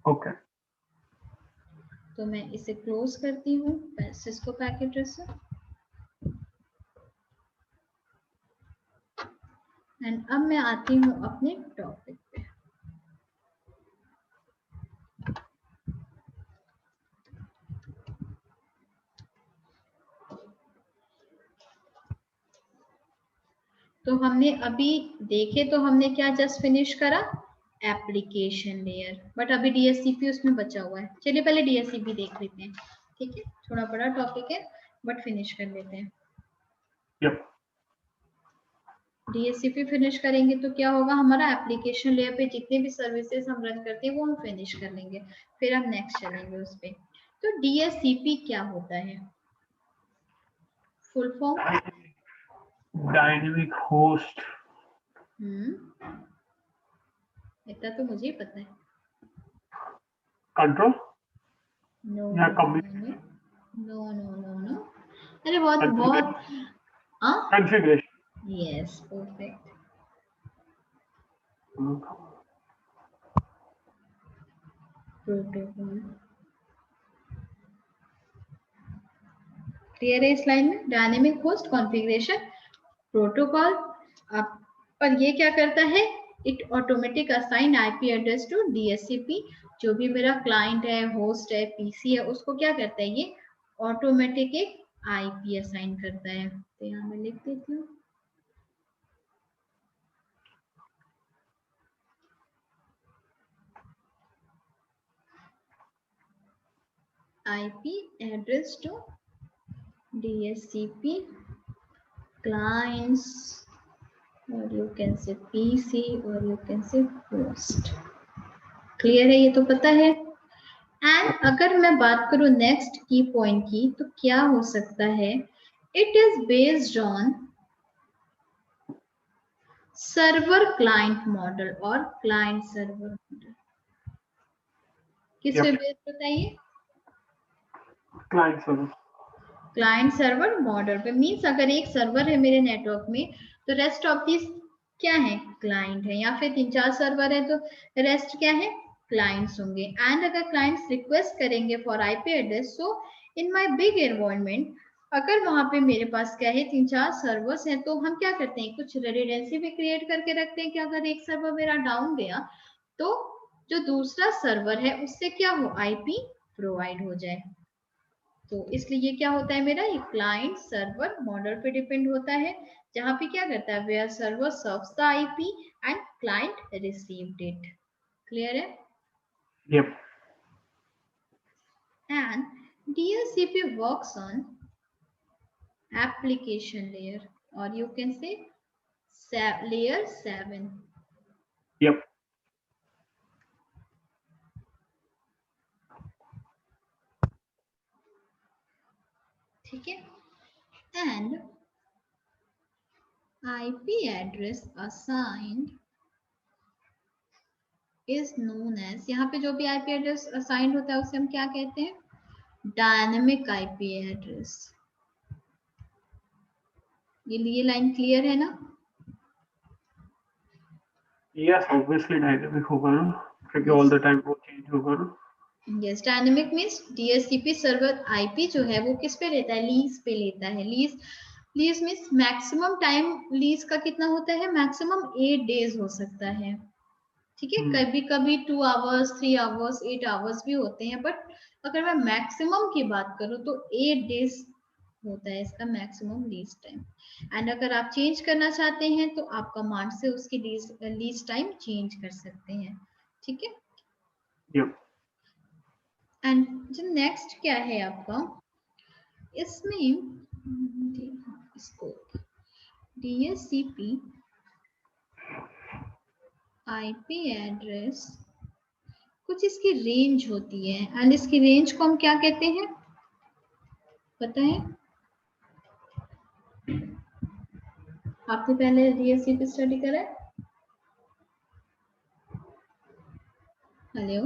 ओके, तो मैं इसे क्लोज करती हूँ सिस्को पैकेट ट्रेसर एंड अब मैं आती हूँ अपने टॉपिक पे। तो हमने अभी देखे, तो हमने क्या जस्ट फिनिश करा, एप्लीकेशन लेयर, बट अभी DHCP उसमें बचा हुआ है। चलिए पहले DHCP देख लेते हैं, ठीक है? थोड़ा बड़ा टॉपिक है बट फिनिश कर लेते हैं। यप। DHCP फिनिश करेंगे तो क्या होगा, हमारा एप्लीकेशन लेयर पे जितने भी सर्विसेज हम रन करते हैं वो हम फिनिश कर लेंगे, फिर हम नेक्स्ट चलेंगे उस पे। तो DHCP क्या होता है? Full form dynamic host. इतना तो मुझे ही पता है। कंट्रोल नो या no no no no no, अरे बहुत बहुत configuration. Yes, perfect. Protocol clear है इस लाइन में? Dynamic host configuration protocol. अब और ये क्या करता है, it automatic assign IP address to DHCP। जो भी मेरा क्लाइंट है, होस्ट है, PC है, उसको क्या करता है, ये ऑटोमेटिक एक IP असाइन करता है। तो यहाँ मैं लिख देती हूँ IP address to DHCP clients, or you can say PC, or you can say host। Clear है, ये तो पता है। एंड अगर मैं बात करूं नेक्स्ट की पॉइंट की, तो क्या हो सकता है, it is based on server client model और क्लाइंट सर्वर मॉडल। किस पे बेस्ड होता है ये? क्लाइंट सर्वर मॉडल पे। मींस अगर एक सर्वर है मेरे नेटवर्क में तो रेस्ट ऑफ दिस क्या है, क्लाइंट है, या फिर 3-4 सर्वर है तो रेस्ट क्या है, क्लाइंट्स होंगे। एंड अगर क्लाइंट्स रिक्वेस्ट करेंगे for IP address, so in my big environment, अगर वहां पे मेरे पास क्या है 3-4 सर्वर्स हैं, तो हम क्या करते हैं, कुछ रेडिडेंसी भी क्रिएट करके रखते हैं कि अगर एक सर्वर मेरा डाउन गया तो जो दूसरा सर्वर है उससे क्या हो, IP प्रोवाइड हो जाए। तो इसलिए ये क्या होता है मेरा, ये क्लाइंट सर्वर मॉडल पे डिपेंड होता है, जहां पे क्या करता है, where server serves the IP and client received it. Clear है? Yep. And DHCP works on application layer, or you can say layer 7। Yep. ठीक है? And IP address assigned is known as, यहाँ पे जो भी IP एड्रेस असाइंड होता है उसे हम क्या कहते हैं, डायनेमिक IP एड्रेस। ये लाइन क्लियर है ना? Yes, obviously डायनेमिक होगा ना, क्योंकि ऑल द टाइम वो चेंज होगा ना। Yes, dynamic means DHCP server IP जो है वो किस पे लेता है, लीज पे लेता है। Lease means maximum time lease का कितना होता है, मैक्सिमम 8 डेज हो सकता है। ठीक है, कभी कभी 2 आवर्स, 3 आवर्स, 8 आवर्स भी होते हैं, बट अगर मैं मैक्सिमम की बात करूं तो 8 डेज होता है इसका मैक्सिमम लीज टाइम। एंड अगर आप चेंज करना चाहते हैं तो आप कमांड से उसकी लीज टाइम चेंज कर सकते हैं। ठीक है? Yep. एंड जो नेक्स्ट क्या है आपका, इसमें स्कोप DHCP IP एड्रेस कुछ इसकी रेंज होती है एंड इसकी रेंज को हम क्या कहते हैं पता है? आपने पहले डीएससीपी स्टडी करा है? हेलो,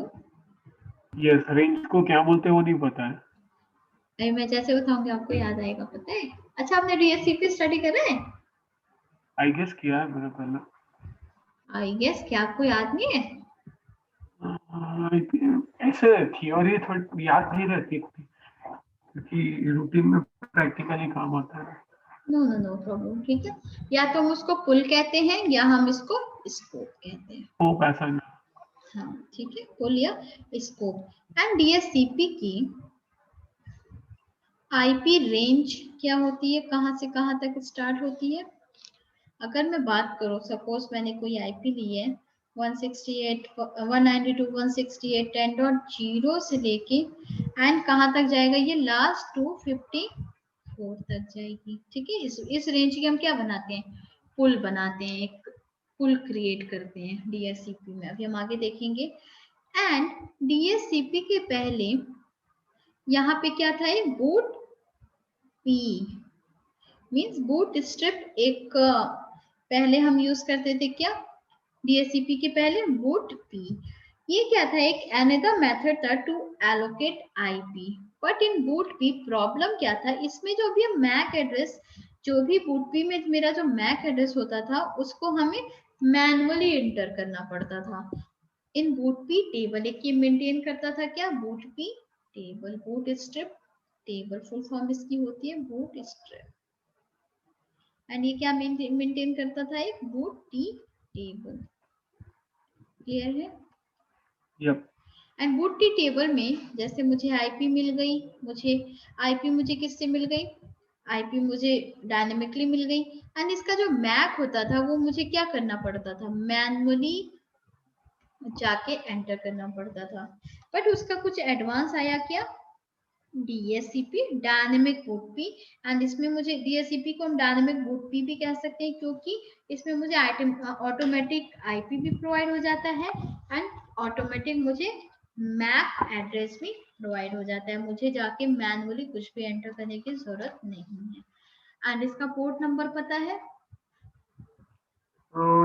यस, रेंज को क्या बोलते हैं वो नहीं पता है। अरे मैं जैसे बताऊंगी आपको याद आएगा, पता है? अच्छा, आपने डीएससीपी स्टडी करा है? आई गेस किया है मैंने पहले। आई गेस, क्या आपको याद नहीं है? ऐसे थ्योरी थोड़ी याद नहीं रहती क्योंकि रूटीन में प्रैक्टिकली काम आता है। नो नो नो प्रॉब्लम, ठीक है। या तो हम उसको पुल कहते हैं या हम इसको स्कोप कहते हैं। वो पैसा नहीं। हाँ ठीक है, पुल या स्कोप। एंड डीएससीपी की आईपी रेंज क्या होती है, कहाँ से कहाँ तक स्टार्ट होती है? अगर मैं बात करूँ, सपोज मैंने कोई आईपी ली है 168 192 168 10.0 से लेके एंड कहाँ तक जाएगा ये, लास्ट 254 तक जाएगी, ठीक है। इस रेंज की हम क्या बनाते हैं, पुल बनाते हैं, एक पुल क्रिएट करते हैं डीएससीपी में। अभी हम आगे देखेंगे। एंड डीएससीपी के पहले यहाँ पे क्या था, एक boot P means boot strip, एक पहले हम यूज करते थे क्या डीएससीपी के पहले, बूट पी। ये क्या था, एक अनदर मेथड था to allocate IP. But in BOOTP problem क्या था, इसमें जो भी मैक एड्रेस, जो भी बूट पी में मेरा जो मैक एड्रेस होता था उसको हमें मैनुअली एंटर करना पड़ता था। इन बूट पी टेबल एक ये मेंटेन करता था क्या, boot P table, boot strip table, full form इसकी होती है बूट स्ट्रिप। एंड ये क्या मेंटेन करता था, एक बूट टी टेबल। क्लियर है? Yup. And boot T table में जैसे मुझे आईपी मिल गई, आईपी मुझे किससे मिल गई, आईपी मुझे डायनेमिकली मिल गई। एंड इसका जो मैक होता था वो मुझे क्या करना पड़ता था, मैनुअली जाके एंटर करना पड़ता था। बट उसका कुछ एडवांस आया क्या, DSCP dynamic boot P. And इसमें मुझे डीएससीपी को हम डायनेमिक बूट पी भी कह सकते हैं, क्योंकि इसमें मुझे ऑटोमेटिक आईपी भी प्रोवाइड हो जाता है एंड ऑटोमेटिक मुझे मैक एड्रेस भी प्रोवाइड हो जाता है, मुझे जाके मैनुअली कुछ भी एंटर करने की जरूरत नहीं है। एंड इसका पोर्ट नंबर पता है?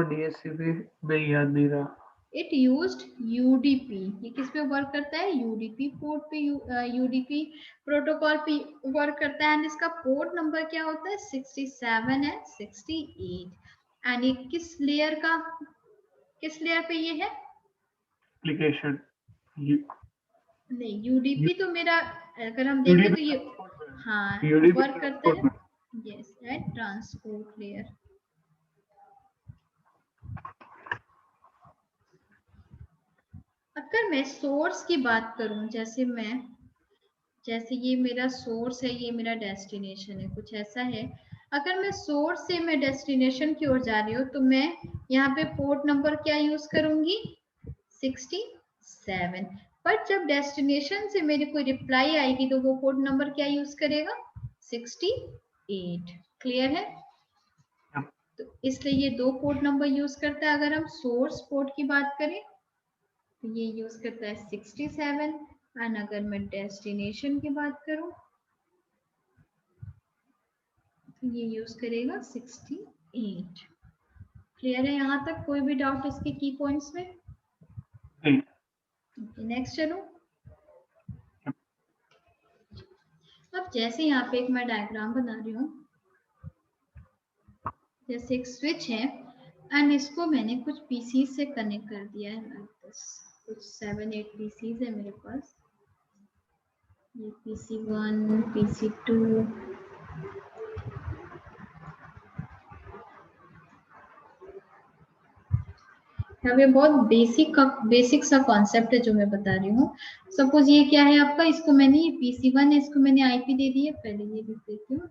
डीएससीपी में याद नहीं रहा। इट यूज्ड यूडीपी, ये किस पे वर्क करता है, यूडीपी पोर्ट पे, यूडीपी प्रोटोकॉल पे वर्क करता है। एंड इसका पोर्ट नंबर क्या होता है, 67 एंड 68। एंड ये किस लेयर पे ये है, एप्लीकेशन। नहीं यूडीपी तो मेरा, अगर हम देखें तो ये हाँ वर्क करता है, यस एट ट्रांसपोर्ट लेयर। अगर मैं सोर्स की बात करूं, जैसे ये मेरा सोर्स है, ये मेरा डेस्टिनेशन है, कुछ ऐसा है। अगर मैं सोर्स से मैं डेस्टिनेशन की ओर जा रही हूँ तो मैं यहाँ पे पोर्ट नंबर क्या यूज करूंगी, 67। पर जब डेस्टिनेशन से मेरी कोई रिप्लाई आएगी तो वो पोर्ट नंबर क्या यूज करेगा, 68। क्लियर है? तो इसलिए ये दो पोर्ट नंबर यूज करता है। अगर हम सोर्स पोर्ट की बात करें तो ये यूज करता है 67। एंड अगर मैं डेस्टिनेशन की बात करूं तो ये यूज करेगा 68। क्लियर है यहाँ तक, कोई भी डाउट इसके की पॉइंट्स में? नेक्स्ट चलो। अब जैसे यहाँ पे एक मैं डायग्राम बना रही हूँ, जैसे एक स्विच है एंड इसको मैंने कुछ पीसी से कनेक्ट कर दिया है लाइक दिस। कुछ 7-8 पीसीज है मेरे पास, ये PC1 PC2, यहाँ पे बहुत बेसिक सा कॉन्सेप्ट है जो मैं बता रही हूँ। सपोज ये क्या है आपका, इसको मैंने, ये PC1 है, इसको मैंने आईपी दे दी है, पहले ये लिख देती हूँ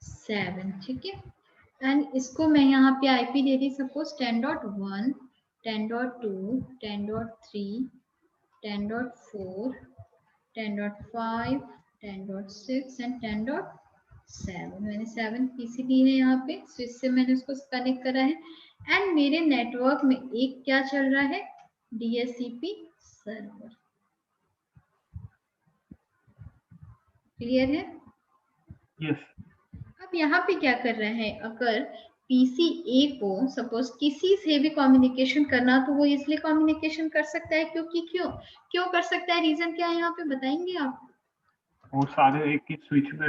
7, ठीक है। एंड इसको मैं यहाँ पे IP they the suppose 10.1 10.2 10.3 10.4 10.5 10.6 and 10.7। मैंने 7 पीसी ली है यहाँ पे, स्विच से मैंने उसको कनेक्ट करा है। एंड मेरे नेटवर्क में एक क्या चल रहा है, DHCP सर्वर। क्लियर है? यस। अब यहाँ पे क्या कर रहे हैं, अगर पीसी ए को सपोज किसी से भी कम्युनिकेशन करना तो वो इसलिए कम्युनिकेशन कर सकता है क्योंकि क्यों कर सकता है, रीजन क्या है यहाँ पे बताएंगे आप? वो सारे एक ही स्विच पे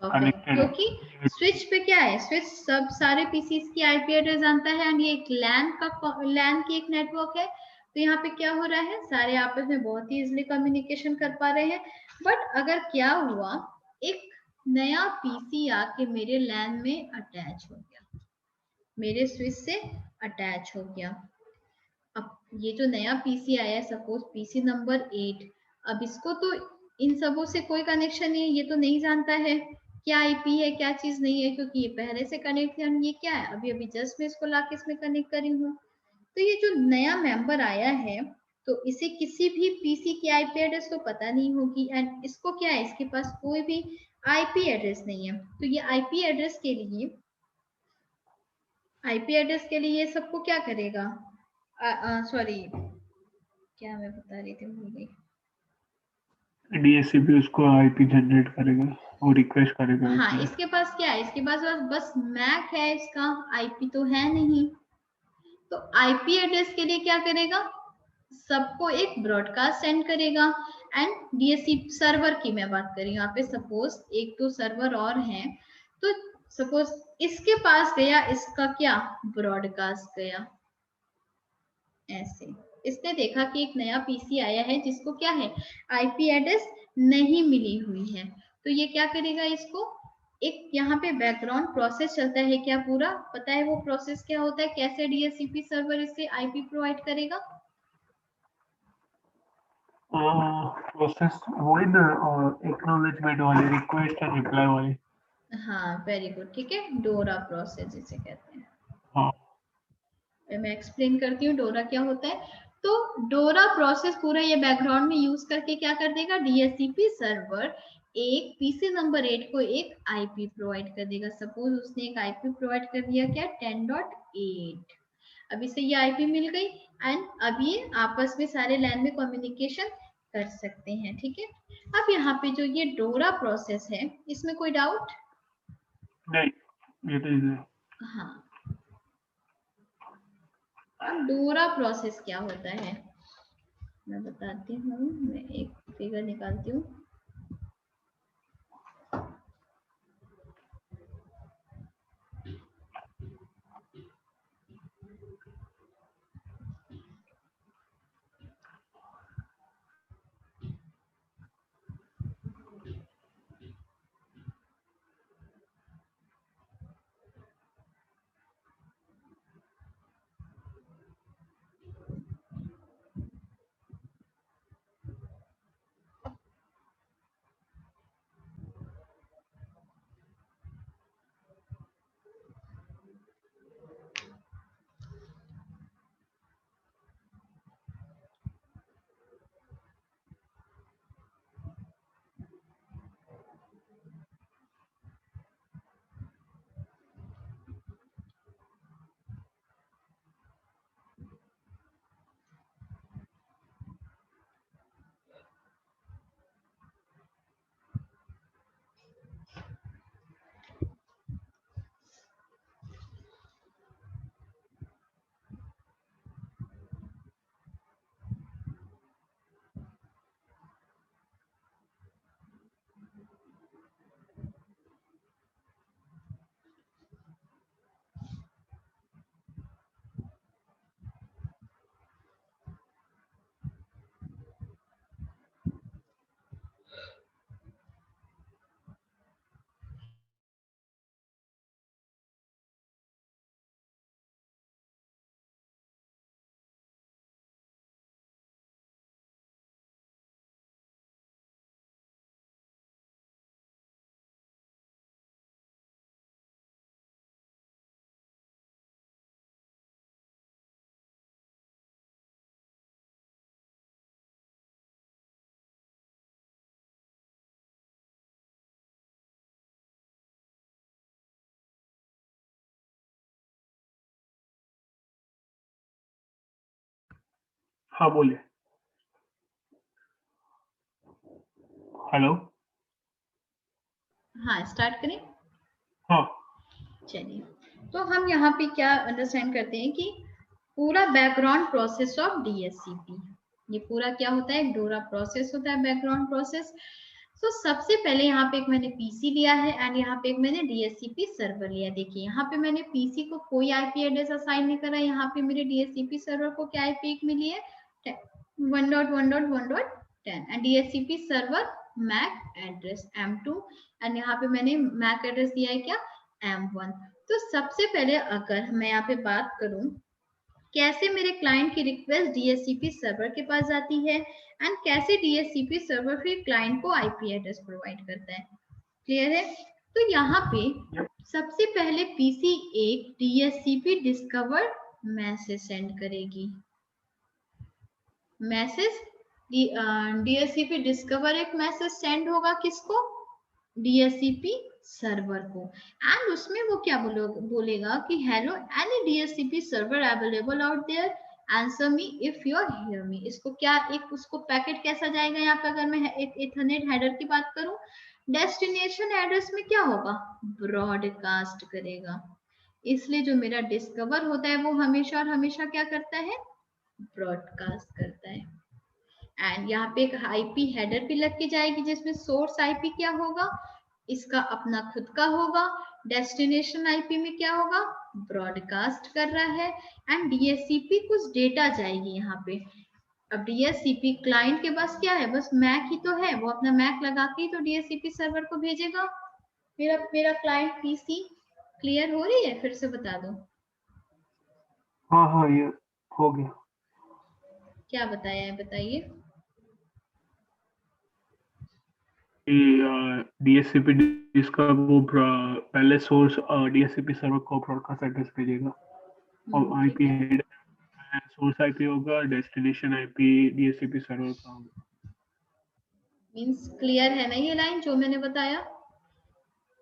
परफेक्ट, कनेक्टेड है। क्योंकि स्विच पे क्या है, स्विच सब सारे पीसीस की आईपी एड्रेस जानता है एंड ये एक लैन की एक नेटवर्क है। तो यहाँ पे क्या हो रहा है, सारे आपस में बहुत ही इजिली कम्युनिकेशन कर पा रहे हैं। बट अगर क्या हुआ, एक नया पीसी आके मेरे लैन में अटैच हो गया, मेरे स्विच से अटैच हो गया। अब ये जो नया पीसी आया है, सपोज पीसी नंबर 8, अब इसको तो इन सबों से कोई कनेक्शन नहीं है, ये तो नहीं जानता है क्या आईपी है क्या चीज नहीं है, क्योंकि ये पहले से कनेक्ट है। ये क्या है, अभी अभी जस्ट मैं इसको लाके इसमें कनेक्ट करी हूँ। तो ये जो नया मेंबर आया है, तो इसे किसी भी पीसी की आईपी एड्रेस तो पता नहीं होगी एंड इसको क्या है, इसके पास कोई भी आईपी एड्रेस नहीं है। तो ये आईपी एड्रेस के लिए ये सबको क्या करेगा, सॉरी क्या मैं बता रही थी, भूल गई। DHCP उसको आईपी जनरेट करेगा, वो रिक्वेस्ट करेगा हाँ, इसलिए। इसके पास क्या है, इसके पास बस मैक है, इसका आईपी तो है नहीं। तो आईपी एड्रेस के लिए क्या करेगा, सबको एक ब्रॉडकास्ट सेंड करेगा। एंड DHCP सर्वर की मैं बात कर रही हूँ यहाँ पे, सपोज एक दो सर्वर और हैं, तो सपोज इसके पास गया, इसका क्या ब्रॉडकास्ट गया ऐसे। इसने देखा कि एक नया पीसी आया है जिसको क्या है, आईपी एड्रेस नहीं मिली हुई है। तो ये क्या करेगा, इसको एक यहाँ पे बैकग्राउंड प्रोसेस चलता है, क्या पूरा पता है वो प्रोसेस क्या होता है, कैसे DHCP सर्वर इसे आईपी प्रोवाइड करेगा? प्रोसेस वही ना, एक्नॉलेजमेंट वाली, रिक्वेस्ट एंड रिप्लाई वाली। हाँ वेरी गुड, ठीक है, डोरा प्रोसेस जिसे कहते हैं। हाँ। मैं एक्सप्लेन करती हूँ डोरा क्या होता है। तो डोरा प्रोसेस पूरा ये बैकग्राउंड में यूज करके क्या कर देगा, DHCP सर्वर एक पीसी नंबर 8 को एक आईपी प्रोवाइड कर देगा। सपोज उसने एक आईपी प्रोवाइड कर दिया क्या, 10.8। अब इसे ये आईपी मिल गई एंड अब ये आपस में सारे लैन में कम्युनिकेशन कर सकते हैं, ठीक है। अब यहाँ पे जो ये डोरा प्रोसेस है, इसमें कोई डाउट? नहीं, ये तो इजी है। हाँ, अब डोरा प्रोसेस क्या होता है मैं बताती हूँ, मैं एक फिगर निकालती हूँ। हाँ बोलिए। हेलो। हाँ स्टार्ट करें। हाँ चलिए, तो हम यहाँ पे क्या अंडरस्टैंड करते हैं कि पूरा बैकग्राउंड प्रोसेस ऑफ डीएससीपी, ये पूरा क्या होता है, डोरा प्रोसेस होता है, बैकग्राउंड प्रोसेस। तो सबसे पहले यहाँ पे एक मैंने पीसी लिया है एंड यहाँ पे एक मैंने डीएससीपी सर्वर लिया। देखिए यहाँ पे मैंने पीसी को कोई आईपी एड्रेस असाइन नहीं करा, यहाँ पे मेरे डीएससीपी सर्वर को क्या आईपी मिली है 1.1.1.10 and DSCP server MAC address M2 and यहाँ पे मैंने मैक एड्रेस दिया है क्या M1। तो सबसे पहले अगर मैं यहाँ पे बात करूं कैसे मेरे क्लाइंट की रिक्वेस्ट डीएससीपी सर्वर के पास जाती है एंड कैसे डीएससीपी सर्वर फिर क्लाइंट को आईपी एड्रेस प्रोवाइड करता है, क्लियर है। तो यहाँ पे सबसे पहले पीसी एक डीएससीपी डिस्कवर मैसेज सेंड करेगी, मैसेज डीएससीपी डिस्कवर एक मैसेज सेंड होगा किसको, डीएससीपी सर्वर को एंड उसमें वो क्या बोलेगा कि hello any DSCP server available out there answer me if you are here me. इसको क्या एक उसको पैकेट कैसा जाएगा, यहाँ पे अगर मैं एक इथरनेट हेडर की बात करूं, डेस्टिनेशन एड्रेस में क्या होगा, ब्रॉडकास्ट करेगा। इसलिए जो मेरा डिस्कवर होता है वो हमेशा और हमेशा क्या करता है, ब्रॉडकास्ट करता है। एंड यहाँ पे एक आईपी हेडर भी लग के जाएगी जिसमें सोर्स आईपी क्या होगा, इसका अपना खुद का होगा, डेस्टिनेशन आईपी में क्या होगा, ब्रॉडकास्ट कर रहा है एंड डीएससीपी कुछ डेटा जाएगी यहाँ पे। अब डीएससीपी क्लाइंट के पास क्या है, बस मैक ही तो है, वो अपना मैक लगा के तो डीएससीपी सर्वर को भेजेगा। मेरा क्लाइंट पीसी क्लियर हो रही है, फिर से बता दो। हाँ हाँ ये हो गया। क्या बताया है बताइए। डीएससीपी जिसका वो पहले सोर्स डीएससीपी सर्वर को ब्रॉडकास्ट एड्रेस भेजेगा और आईपी हेड सोर्स आईपी होगा, डेस्टिनेशन आईपी डीएससीपी सर्वर का होगा। मींस क्लियर है ना ये लाइन जो मैंने बताया।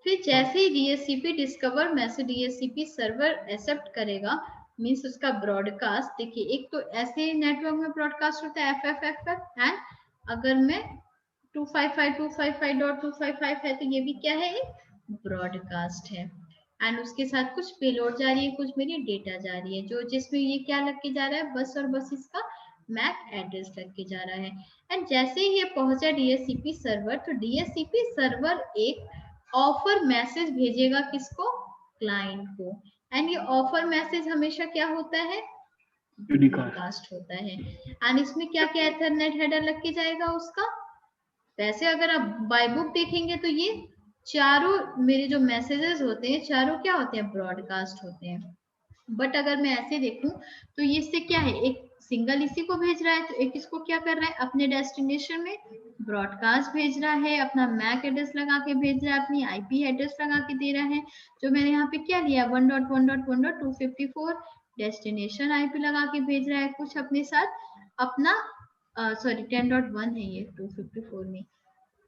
फिर जैसे ही DSCP discover message DSCP server accept करेगा, मींस उसका ब्रॉडकास्ट, देखिए एक तो ऐसे नेटवर्क में ब्रॉडकास्ट होता है FFFF एंड अगर मैं 255.255.255 है तो ये भी क्या है, एक ब्रॉडकास्ट है एंड उसके साथ कुछ पेलोड जा रही है, कुछ मेरी डेटा जा रही है, जो जिसमें ये क्या लग के जा रहा है, बस और बस इसका मैक एड्रेस लग के जा रहा है। एंड जैसे ही ये पहुंचा डीएससीपी सर्वर, तो डीएससीपी सर्वर एक ऑफर मैसेज भेजेगा किसको, क्लाइंट को एंड ये ऑफर मैसेज हमेशा क्या होता है, यूनिकास्ट होता है एंड इसमें क्या क्या एथरनेट हेडर लग के जाएगा उसका। वैसे अगर आप बाय बुक देखेंगे तो ये चारों मेरे जो मैसेजेस होते हैं चारों क्या होते हैं, ब्रॉडकास्ट होते हैं। बट अगर मैं ऐसे देखूं तो ये इससे क्या है, एक सिंगल इसी को भेज रहा है तो एक इसको क्या कर रहा है, अपने डेस्टिनेशन में ब्रॉडकास्ट भेज रहा है, अपना मैक एड्रेस लगा के भेज रहा है, अपनी आईपी एड्रेस लगा के दे रहा है। जो मैंने यहाँ पे क्या लिया 1.1.1.254 डेस्टिनेशन आईपी लगा के भेज रहा है, कुछ अपने साथ अपना सॉरी 10.1 है ये 254 में,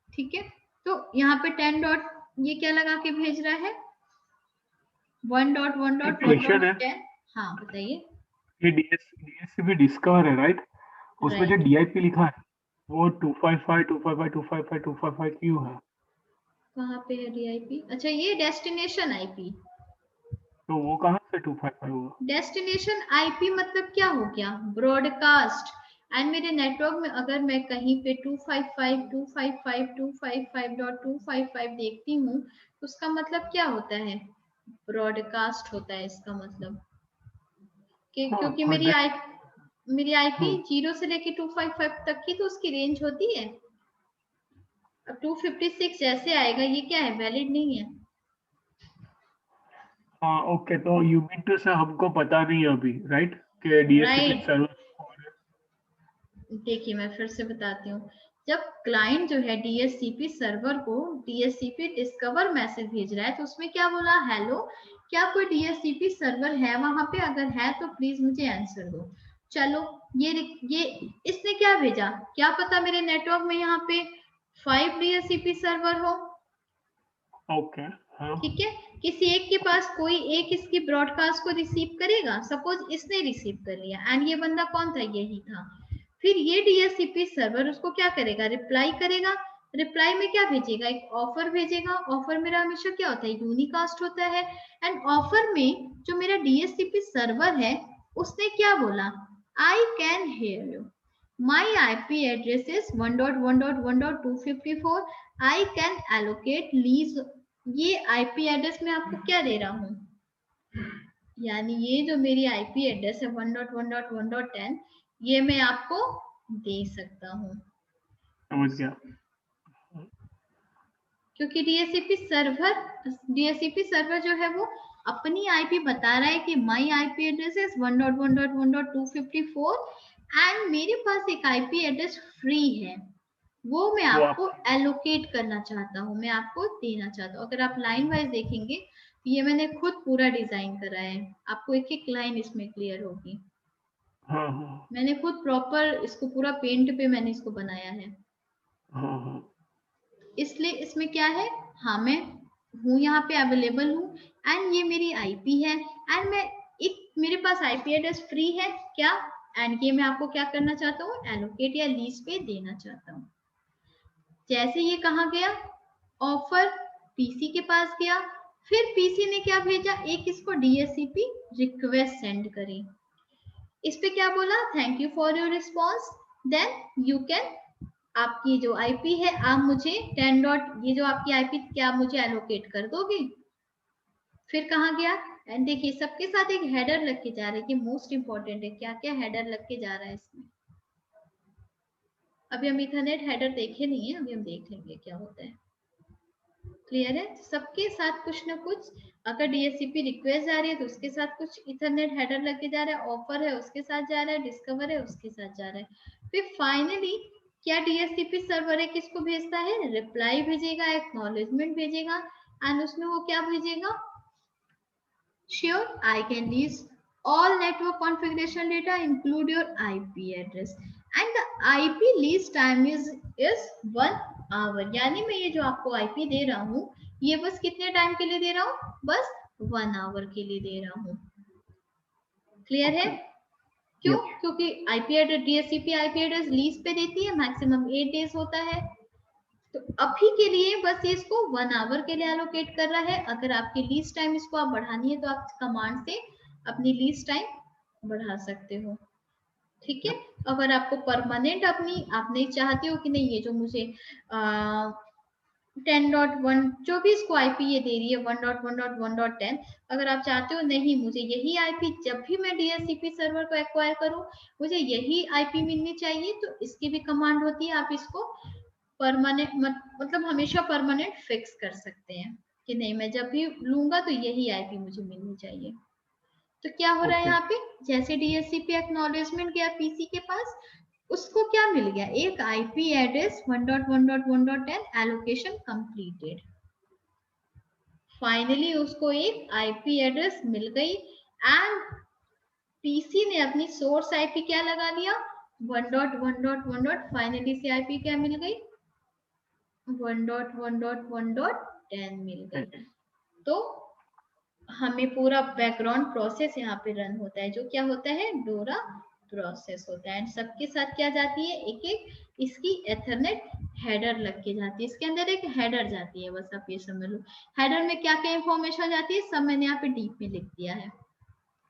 ठीक है। तो यहाँ पे 10 डॉट ये क्या लगा के भेज रहा है 1.1.1.10। हाँ बताइए। ये डीएससीपी डिस्कवर है राइट, उसमें जो डीआईपी लिखा है वो 255.255.255.255 क्यों है? कहाँ पे है डीआईपी, अच्छा ये डेस्टिनेशन आईपी। तो वो कहाँ से 255 हुआ? डेस्टिनेशन आईपी मतलब क्या हो गया, ब्रॉडकास्ट। एंड मेरे नेटवर्क में अगर मैं कहीं पे 255.255.255 देखती हूँ तो उसका मतलब क्या होता है, ब्रॉडकास्ट होता है इसका मतलब क्योंकि मेरी आईपी 0 से लेके 255 तक की तो उसकी रेंज होती है। अब 256 जैसे आएगा ये क्या है, वैलिड नहीं है। हाँ ओके, तो यूबीटू से हमको पता नहीं है अभी राइट कि डीएससीपी सर्वर। देखिए मैं फिर से बताती हूँ, जब क्लाइंट जो है डीएससीपी सर्वर को डीएससीपी डिस्कवर मैसेज भेज रहा है तो उसमें क्या बोला, हेलो क्या कोई डीएससीपी सर्वर है वहां पे, अगर है तो प्लीज मुझे आंसर दो। चलो ये इसने क्या भेजा, क्या पता मेरे नेटवर्क में यहाँ पे 5 डीएससीपी सर्वर हो, ओके हाँ ठीक है। किसी एक के पास कोई एक इसकी ब्रॉडकास्ट को रिसीव करेगा, सपोज इसने रिसीव कर लिया एंड ये बंदा कौन था, यही था। फिर ये DHCP सर्वर उसको क्या करेगा, रिप्लाई करेगा। रिप्लाई में क्या भेजेगा, एक ऑफर भेजेगा। ऑफर मेरा हमेशा क्या होता है, यूनिकास्ट होता है। एंड ऑफर में जो मेरा DHCP सर्वर है उसने क्या बोला, I can hear you, my IP address is 1.1.1.254, I can allocate lease. ये IP एड्रेस में आपको क्या दे रहा हूँ, यानी ये जो मेरी IP एड्रेस है 1.1.1.10, ये मैं आपको दे सकता हूँ। समझ गया। क्योंकि DHCP सर्वर जो है वो अपनी IP बता रहा है कि माई IP एड्रेस इज 1.1.1.254 एंड मेरे पास एक IP एड्रेस फ्री है, वो मैं आपको एलोकेट करना चाहता हूँ, मैं आपको देना चाहता हूँ। अगर आप लाइन वाइज देखेंगे तो ये मैंने खुद पूरा डिजाइन करा है, आपको एक एक लाइन इसमें क्लियर होगी। हाँ हाँ मैंने खुद प्रॉपर इसको पूरा पेंट पे मैंने इसको बनाया है। हाँ हाँ इसलिए इसमें क्या है, हाँ मैं हूँ यहाँ पे अवेलेबल हूँ एंड ये मेरी IP है एंड मैं एक मेरे पास IP एड्रेस फ्री है क्या, एंड ये मैं आपको क्या करना चाहता हूँ, एलोकेट या लीज पे देना चाहता हूँ। जैसे ये कहाँ गया, ऑफर PC के पास गया, फिर PC ने क्या भेजा, एक इसको DHCP रिक्वेस्ट सेंड करी। इस पे क्या बोला, thank you for your response, then you can, आपकी जो IP है आप मुझे 10 डॉट, ये जो आपकी IP क्या आप मुझे एलोकेट कर दोगे। फिर कहाँ गया, एंड देखिए सबके साथ एक हेडर लग के जा रहा है, कि मोस्ट इंपॉर्टेंट है, क्या क्या हेडर लग के जा रहा है इसमें। अभी हम इथरनेट हेडर देखे नहीं है, अभी हम देख लेंगे क्या होता है। क्लियर है, सबके साथ कुछ ना कुछ, अगर DHCP रिक्वेस्ट जा रही है तो उसके साथ कुछ इथरनेट हेडर लग के जा रहा है, ऑफर है उसके साथ जा रहा है, डिस्कवर है उसके साथ जा रहा है। फिर फाइनली क्या DHCP सर्वर है किसको भेजता है, रिप्लाई भेजेगा, एक्नॉलेजमेंट भेजेगा एंड उसमें वो क्या भेजेगा, sure I can lease all network configuration data include your IP address and the IP lease time is 1 hour। यानी मैं ये जो आपको IP दे रहा हूँ ये बस कितने टाइम के लिए दे रहा हूँ, बस 1 आवर के लिए दे रहा हूँ। क्लियर है, क्यों, क्योंकि IP address DHCP IP address lease पे देती है, मैक्सिमम 8 डेज होता है। तो अभी के लिए बस इसको 1 आवर के लिए एलोकेट कर रहा है। अगर आपकी लीज टाइम इसको आप बढ़ानी है तो आप कमांड से अपनी लीज टाइम बढ़ा सकते हो। ठीक है, अगर आपको परमानेंट अपनी आप नहीं चाहते हो कि नहीं ये जो मुझे 10.1 जो भी इसको IP ये दे रही है 1.1.1.10, अगर आप चाहते हो नहीं मुझे यही IP जब भी मैं DHCP सर्वर को एक्वायर करूं मुझे यही IP मिलनी चाहिए, तो इसकी भी कमांड होती है। आप इसको परमानेंट मतलब हमेशा परमानेंट फिक्स कर सकते हैं कि नहीं मैं जब भी लूंगा तो यही IP मुझे मिलनी चाहिए। तो क्या हो रहा है यहाँ पे, जैसे DHCP एक्नॉलेजमेंट गया PC के पास, उसको क्या मिल गया, एक IP address 1.1.1.10 allocation completed. Finally उसको एक IP एड्रेस मिल गई एंड PC ने अपनी सोर्स IP क्या लगा लिया 1.1.1. फाइनली से IP क्या मिल गई 1.1.1.10 मिल गई। तो हमें पूरा बैकग्राउंड प्रोसेस यहाँ पे रन होता है, जो क्या होता है डोरा प्रोसेस होता है। एंड सबके साथ क्या जाती है, एक एक इसकी एथरनेट हेडर लग के जाती है, इसके अंदर एक हेडर जाती है, बस आप ये समझ लो। हेडर में क्या क्या इंफॉर्मेशन जाती है सब मैंने यहाँ पे डीप में लिख दिया है,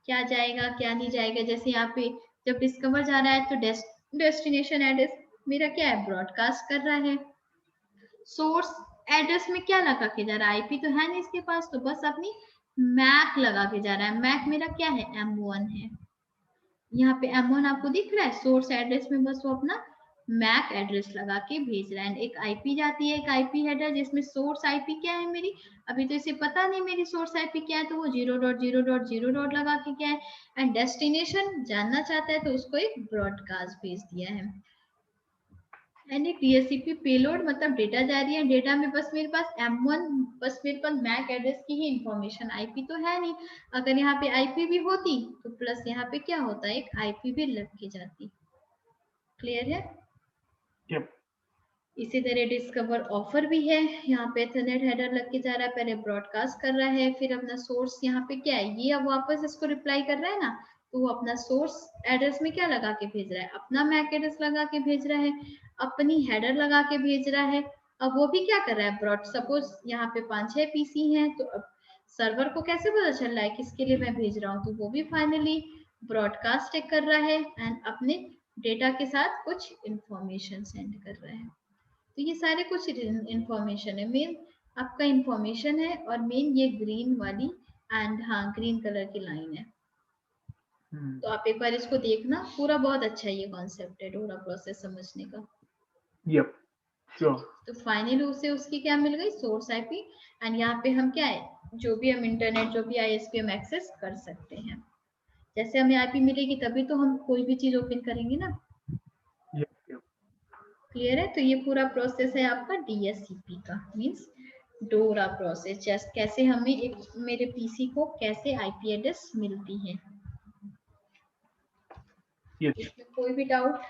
क्या जाएगा क्या नहीं जाएगा। जैसे यहाँ पे जब डिस्कवर जा रहा है तो डेस्टिनेशन एड्रेस मेरा क्या है ब्रॉडकास्ट कर रहा है। सोर्स एड्रेस में क्या लगा के जा रहा है, IP तो है नहीं इसके पास, तो बस अपनी मैक लगा के जा रहा है। मैक मेरा क्या है M1 है, यहाँ पे M1 आपको दिख रहा है। सोर्स एड्रेस में बस वो अपना मैक एड्रेस लगा के भेज रहा है। एक IP जाती है, एक IP हेडर जिसमें सोर्स IP क्या है मेरी, अभी तो इसे पता नहीं मेरी सोर्स IP क्या है, तो वो 0.0.0. लगा के क्या है एंड डेस्टिनेशन जानना चाहता है तो उसको एक ब्रॉडकास्ट भेज दिया है। एंड एक DHCP पेलोड मतलब डेटा जा रही है, डेटा में बस मेरे पास M1 बस मेरे पास मैक एड्रेस की ही इंफॉर्मेशन, IP तो है नहीं। अगर यहाँ पे IP भी होती तो प्लस यहाँ पे क्या होता है एक IP भी लग के जाती। क्लियर है, Yep. इसी तरह डिस्कवर ऑफर भी है, यहाँ पे एथरनेट हेडर लग के जा रहा है, पहले ब्रॉडकास्ट कर रहा है, फिर अपना सोर्स यहाँ पे क्या है ये अब वापस इसको रिप्लाई कर रहा है ना, तो वो अपना सोर्स एड्रेस में क्या लगा के भेज रहा है, अपना मैक एड्रेस लगा के भेज रहा है, अपनी हेडर लगा के भेज रहा है। अब वो भी क्या कर रहा है, ब्रॉड सपोज यहाँ पे 5-6 पीसी हैं, तो अब सर्वर को कैसे पता चल रहा है किसके लिए मैं भेज रहा हूँ, तो वो भी फाइनली ब्रॉडकास्ट कर रहा है एंड अपने डेटा के साथ कुछ इंफॉर्मेशन सेंड कर रहा है। तो ये सारे कुछ इंफॉर्मेशन है, मेन आपका इंफॉर्मेशन है, और मेन ये ग्रीन वाली एंड हाँ ग्रीन कलर की लाइन है। तो आप एक बार इसको देखना, पूरा बहुत अच्छा ये कॉन्सेप्ट है डोरा प्रोसेस समझने का। Yup sure. तो फाइनली उसे उसकी क्या मिल गई, सोर्स आईपी, एंड यहाँ पे हम क्या है, जो भी हम इंटरनेट जो भी आईएसपी हम एक्सेस कर सकते हैं। जैसे हमें आईपी मिलेगी तभी तो हम कोई भी चीज ओपन करेंगे ना। यप क्लियर है। तो ये पूरा प्रोसेस है आपका डीएससीपी का, मींस डोरा प्रोसेस, जस्ट कैसे हमें एक मेरे पीसी को कैसे आईपी एड्रेस मिलती है। इसमें कोई भी डाउट?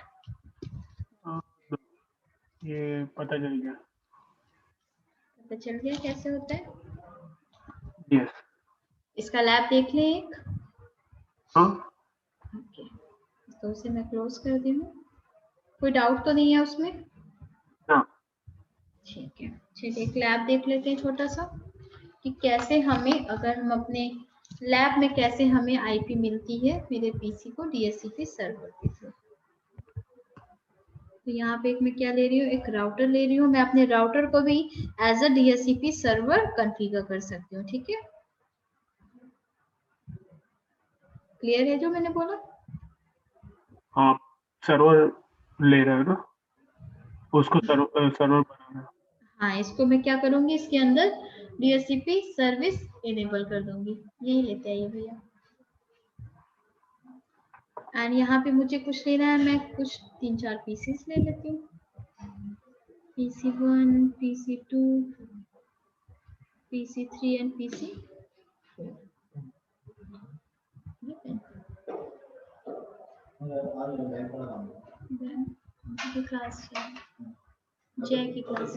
ये पता चल गया। पता चल गया कैसे होता है? यस। इसका लैब देख लें एक। हाँ ओके, तो उसे मैं क्लोज कर दी हूँ। कोई डाउट तो नहीं है उसमें? ना। ठीक है, चलिए एक लैब देख लेते हैं छोटा सा, कि कैसे हमें, अगर हम अपने लैब में कैसे हमें आईपी मिलती है मेरे पीसी को डीएचसीपी सर्वर के थ्रू। तो यहाँ पे एक मैं क्या ले रही हूँ, एक राउटर ले रही हूँ। मैं अपने राउटर को भी as a DHCP server configure कर सकती हूँ। ठीक है, क्लियर है जो मैंने बोला? हाँ सर्वर ले रहे हो ना, उसको सर्वर बनाना। हाँ, इसको मैं क्या करूंगी, इसके अंदर डीएचसीपी सर्विस इनेबल कर दूंगी। यही लेते हैं ये भैया। एंड यहाँ पे मुझे कुछ लेना है, मैं कुछ 3-4 पीसेस ले लेती हूँ। PC1, PC2, PC3 and PC4। Class Jay की class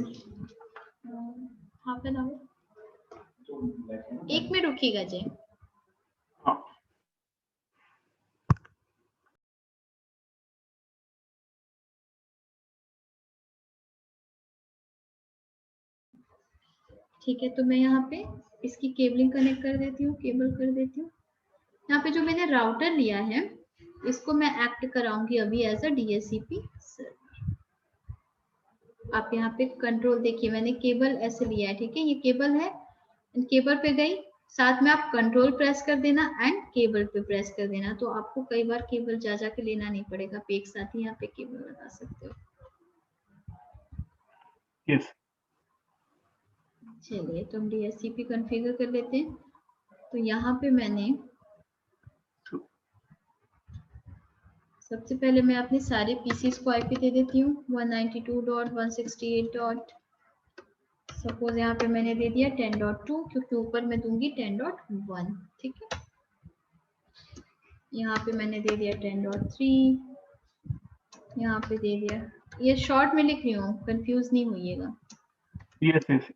half an hour, 1 minute रुकिएगा जय। ठीक है, तो मैं यहाँ पे इसकी केबलिंग कनेक्ट कर देती हूँ, केबल कर देती हूँ। यहाँ पे जो मैंने राउटर लिया है इसको मैं एक्ट कराऊंगी अभी एज अ डीएचसीपी सर्वर। आप यहाँ पे कंट्रोल देखिए, मैंने केबल ऐसे लिया है। ठीक है, ये केबल है, केबल पे गई, साथ में आप कंट्रोल प्रेस कर देना एंड केबल पे प्रेस कर देना, तो आपको कई बार केबल जा के लेना नहीं पड़ेगा, आप एक साथ ही यहाँ पे केबल लगा सकते हो। यस। चलिए, तो हम डीएचसीपी कॉन्फ़िगर कर लेते हैं। तो यहाँ पे मैंने सबसे पहले मैं अपने सारे पीसीस को आईपी दे देती हूँ 192.168. सपोज यहाँ पे मैंने दे दिया 10.2, क्योंकि ऊपर मैं दूंगी 10.1। ठीक है, यहाँ पे मैंने दे दिया 10.3, यहाँ पे दे दिया, ये शॉर्ट में लिख रही हूँ, कंफ्यूज नहीं होइएगा। Yes yes.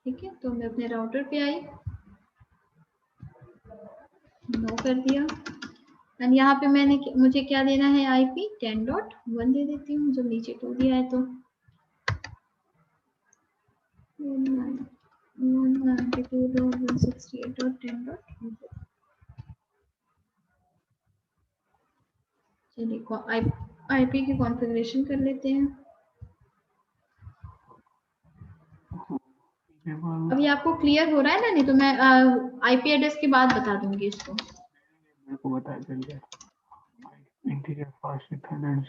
ठीक है, तो मैं अपने राउटर पे आई, नो कर दिया, एंड यहाँ पे मैंने मुझे क्या देना है, आईपी 10.1 दे देती हूँ, जब नीचे 2 दिया है तो 192.168.10.1। चलिए आईपी की कॉन्फ़िगरेशन कर लेते हैं। अभी आपको क्लियर हो रहा है ना? नहीं तो मैं आईपी एड्रेस के बाद बता दूंगी इसको। मेरे को बताया चल गया। Interior fast Ethernet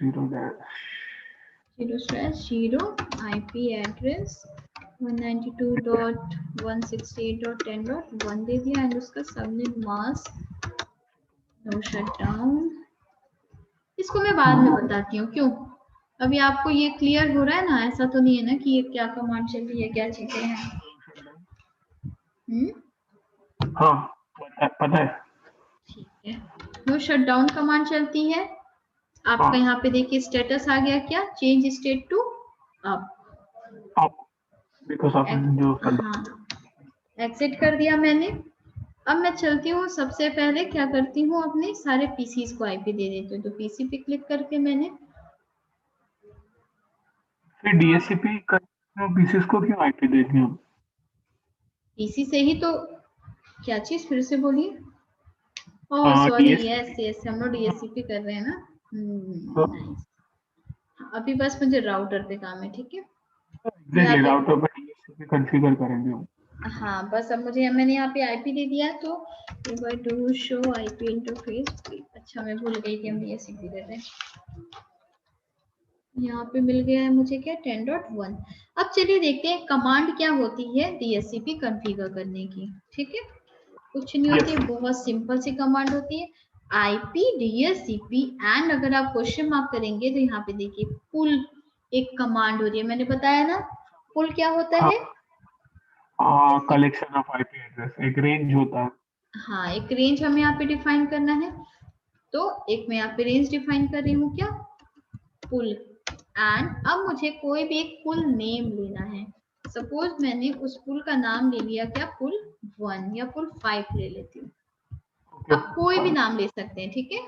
0/0 IP address 192.168.10.1 दे दिया, एंड उसका सबनेट मास्क नो शटडाउन। इसको मैं बाद में बताती हूँ क्यों। अभी आपको ये क्लियर हो रहा है ना? ऐसा तो नहीं है ना कि ये क्या कमांड चल रही है, क्या चीजें हैं? हाँ पता है। ठीक है, नो शटडाउन कमांड चलती है। आपका यहाँ पे देखिए स्टेटस आ गया, क्या change state to up, because of जो हाँ एग्जिट कर दिया मैंने। अब मैं चलती हूँ, सबसे पहले क्या करती हूँ, अपने सारे पीसीज को आईपी दे देती हूँ। तो पीसी पे क्लिक करके मैंने फिर डीएचसीपी पीसीस को क्यों आईपी देती हूँ? पीसी से ही तो, क्या चीज फिर से बोलिए। Oh sorry, yes DHCP yes, हम लोग डीएससीपी कर रहे हैं ना। नाइस। अभी बस मुझे राउटर पे काम है, ठीक है। यहाँ एग्जैक्टली, पे, राउटर पे डीएचसीपी कॉन्फ़िगर करेंगे हम। हाँ बस अब मुझे, मैंने यहाँ पे आईपी दे दिया। तो डू शो आईपी इंटरफेस। अच्छा मैं भूल गई कि हम डीएससीपी कर रहे हैं। यहाँ पे मिल गया है मुझे क्या, 10.1। अब चलिए देखते हैं कमांड क्या होती है डीएससीपी कॉन्फ़िगर करने की। ठीक है, कुछ नहीं होती है, यस, बहुत सिंपल सी कमांड होती है, आईपी डीएससीपी एंड। अगर आप क्वेश्चन मार्क करेंगे तो यहाँ पे देखिए पुल एक कमांड हो रही है, मैंने बताया ना पुल क्या होता है। जैसे, कलेक्शन ऑफ आईपी एड्रेस, एक रेंज होता है। हाँ एक रेंज हमें यहाँ पे डिफाइन करना है। तो एक मैं यहाँ पे रेंज डिफाइन कर रही हूँ, क्या, पुल। एंड अब मुझे कोई भी एक पुल नेम लेना है। सपोज मैंने उस पुल का नाम ले लिया, क्या, पुल 1 या पुल 5 ले लेती हूँ। ओके, आप कोई भी नाम ले सकते हैं, ठीक है।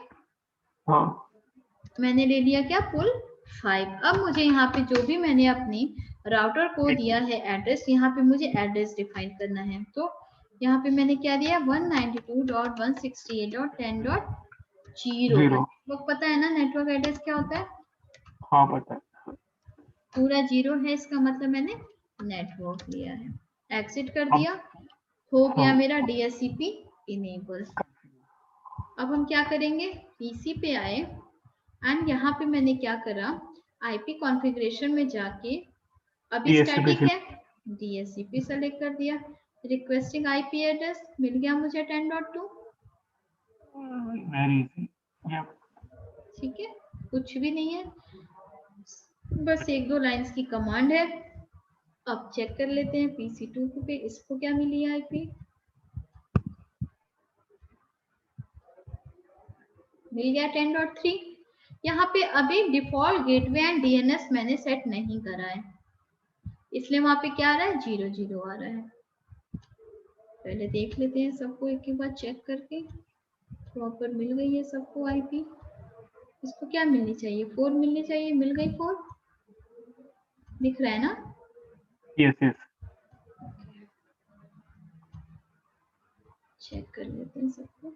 हाँ, मैंने ले लिया क्या, पुल 5। अब मुझे यहाँ पे जो भी मैंने अपनी राउटर को दिया है एड्रेस, यहाँ पे मुझे एड्रेस डिफाइन करना है। तो यहाँ पे मैंने क्या दिया, 192.168.10.0। जीरो, वो पता है ना नेटवर्क एड्रेस क्या होता है, हाँ पता है। पूरा जीरो है, इसका मतलब मैंने नेटवर्क लिया है। एग्जिट कर अब दिया, हो हाँ, गया मेरा डीएससीपी इनेबल। अब हम क्या करेंगे, पीसी पे आए एंड यहाँ पे मैंने क्या करा, आईपी कॉन्फ़िगरेशन में जाके, अभी डीएचसीपी स्टैटिक है, डीएससीपी सेलेक्ट कर दिया। रिक्वेस्टिंग आईपी एड्रेस मिल गया मुझे 10.2। Very easy. ठीक है, कुछ भी नहीं है, बस एक दो लाइंस की कमांड है। अब चेक कर लेते हैं PC2 पे इसको क्या मिली है आईपी। मिल गया 10.3। यहाँ पे अभी डिफॉल्ट गेटवे एंड डीएनएस मैंने सेट नहीं करा है, इसलिए वहां पे क्या आ रहा है, 0 0 आ रहा है। पहले देख लेते हैं सबको एक के बाद चेक करके। प्रॉपर मिल गई है सबको आईपी। इसको क्या मिलनी चाहिए, 4 मिलनी चाहिए, मिल गई 4, दिख रहा है ना। यस यस, चेक कर लेते हैं सबको,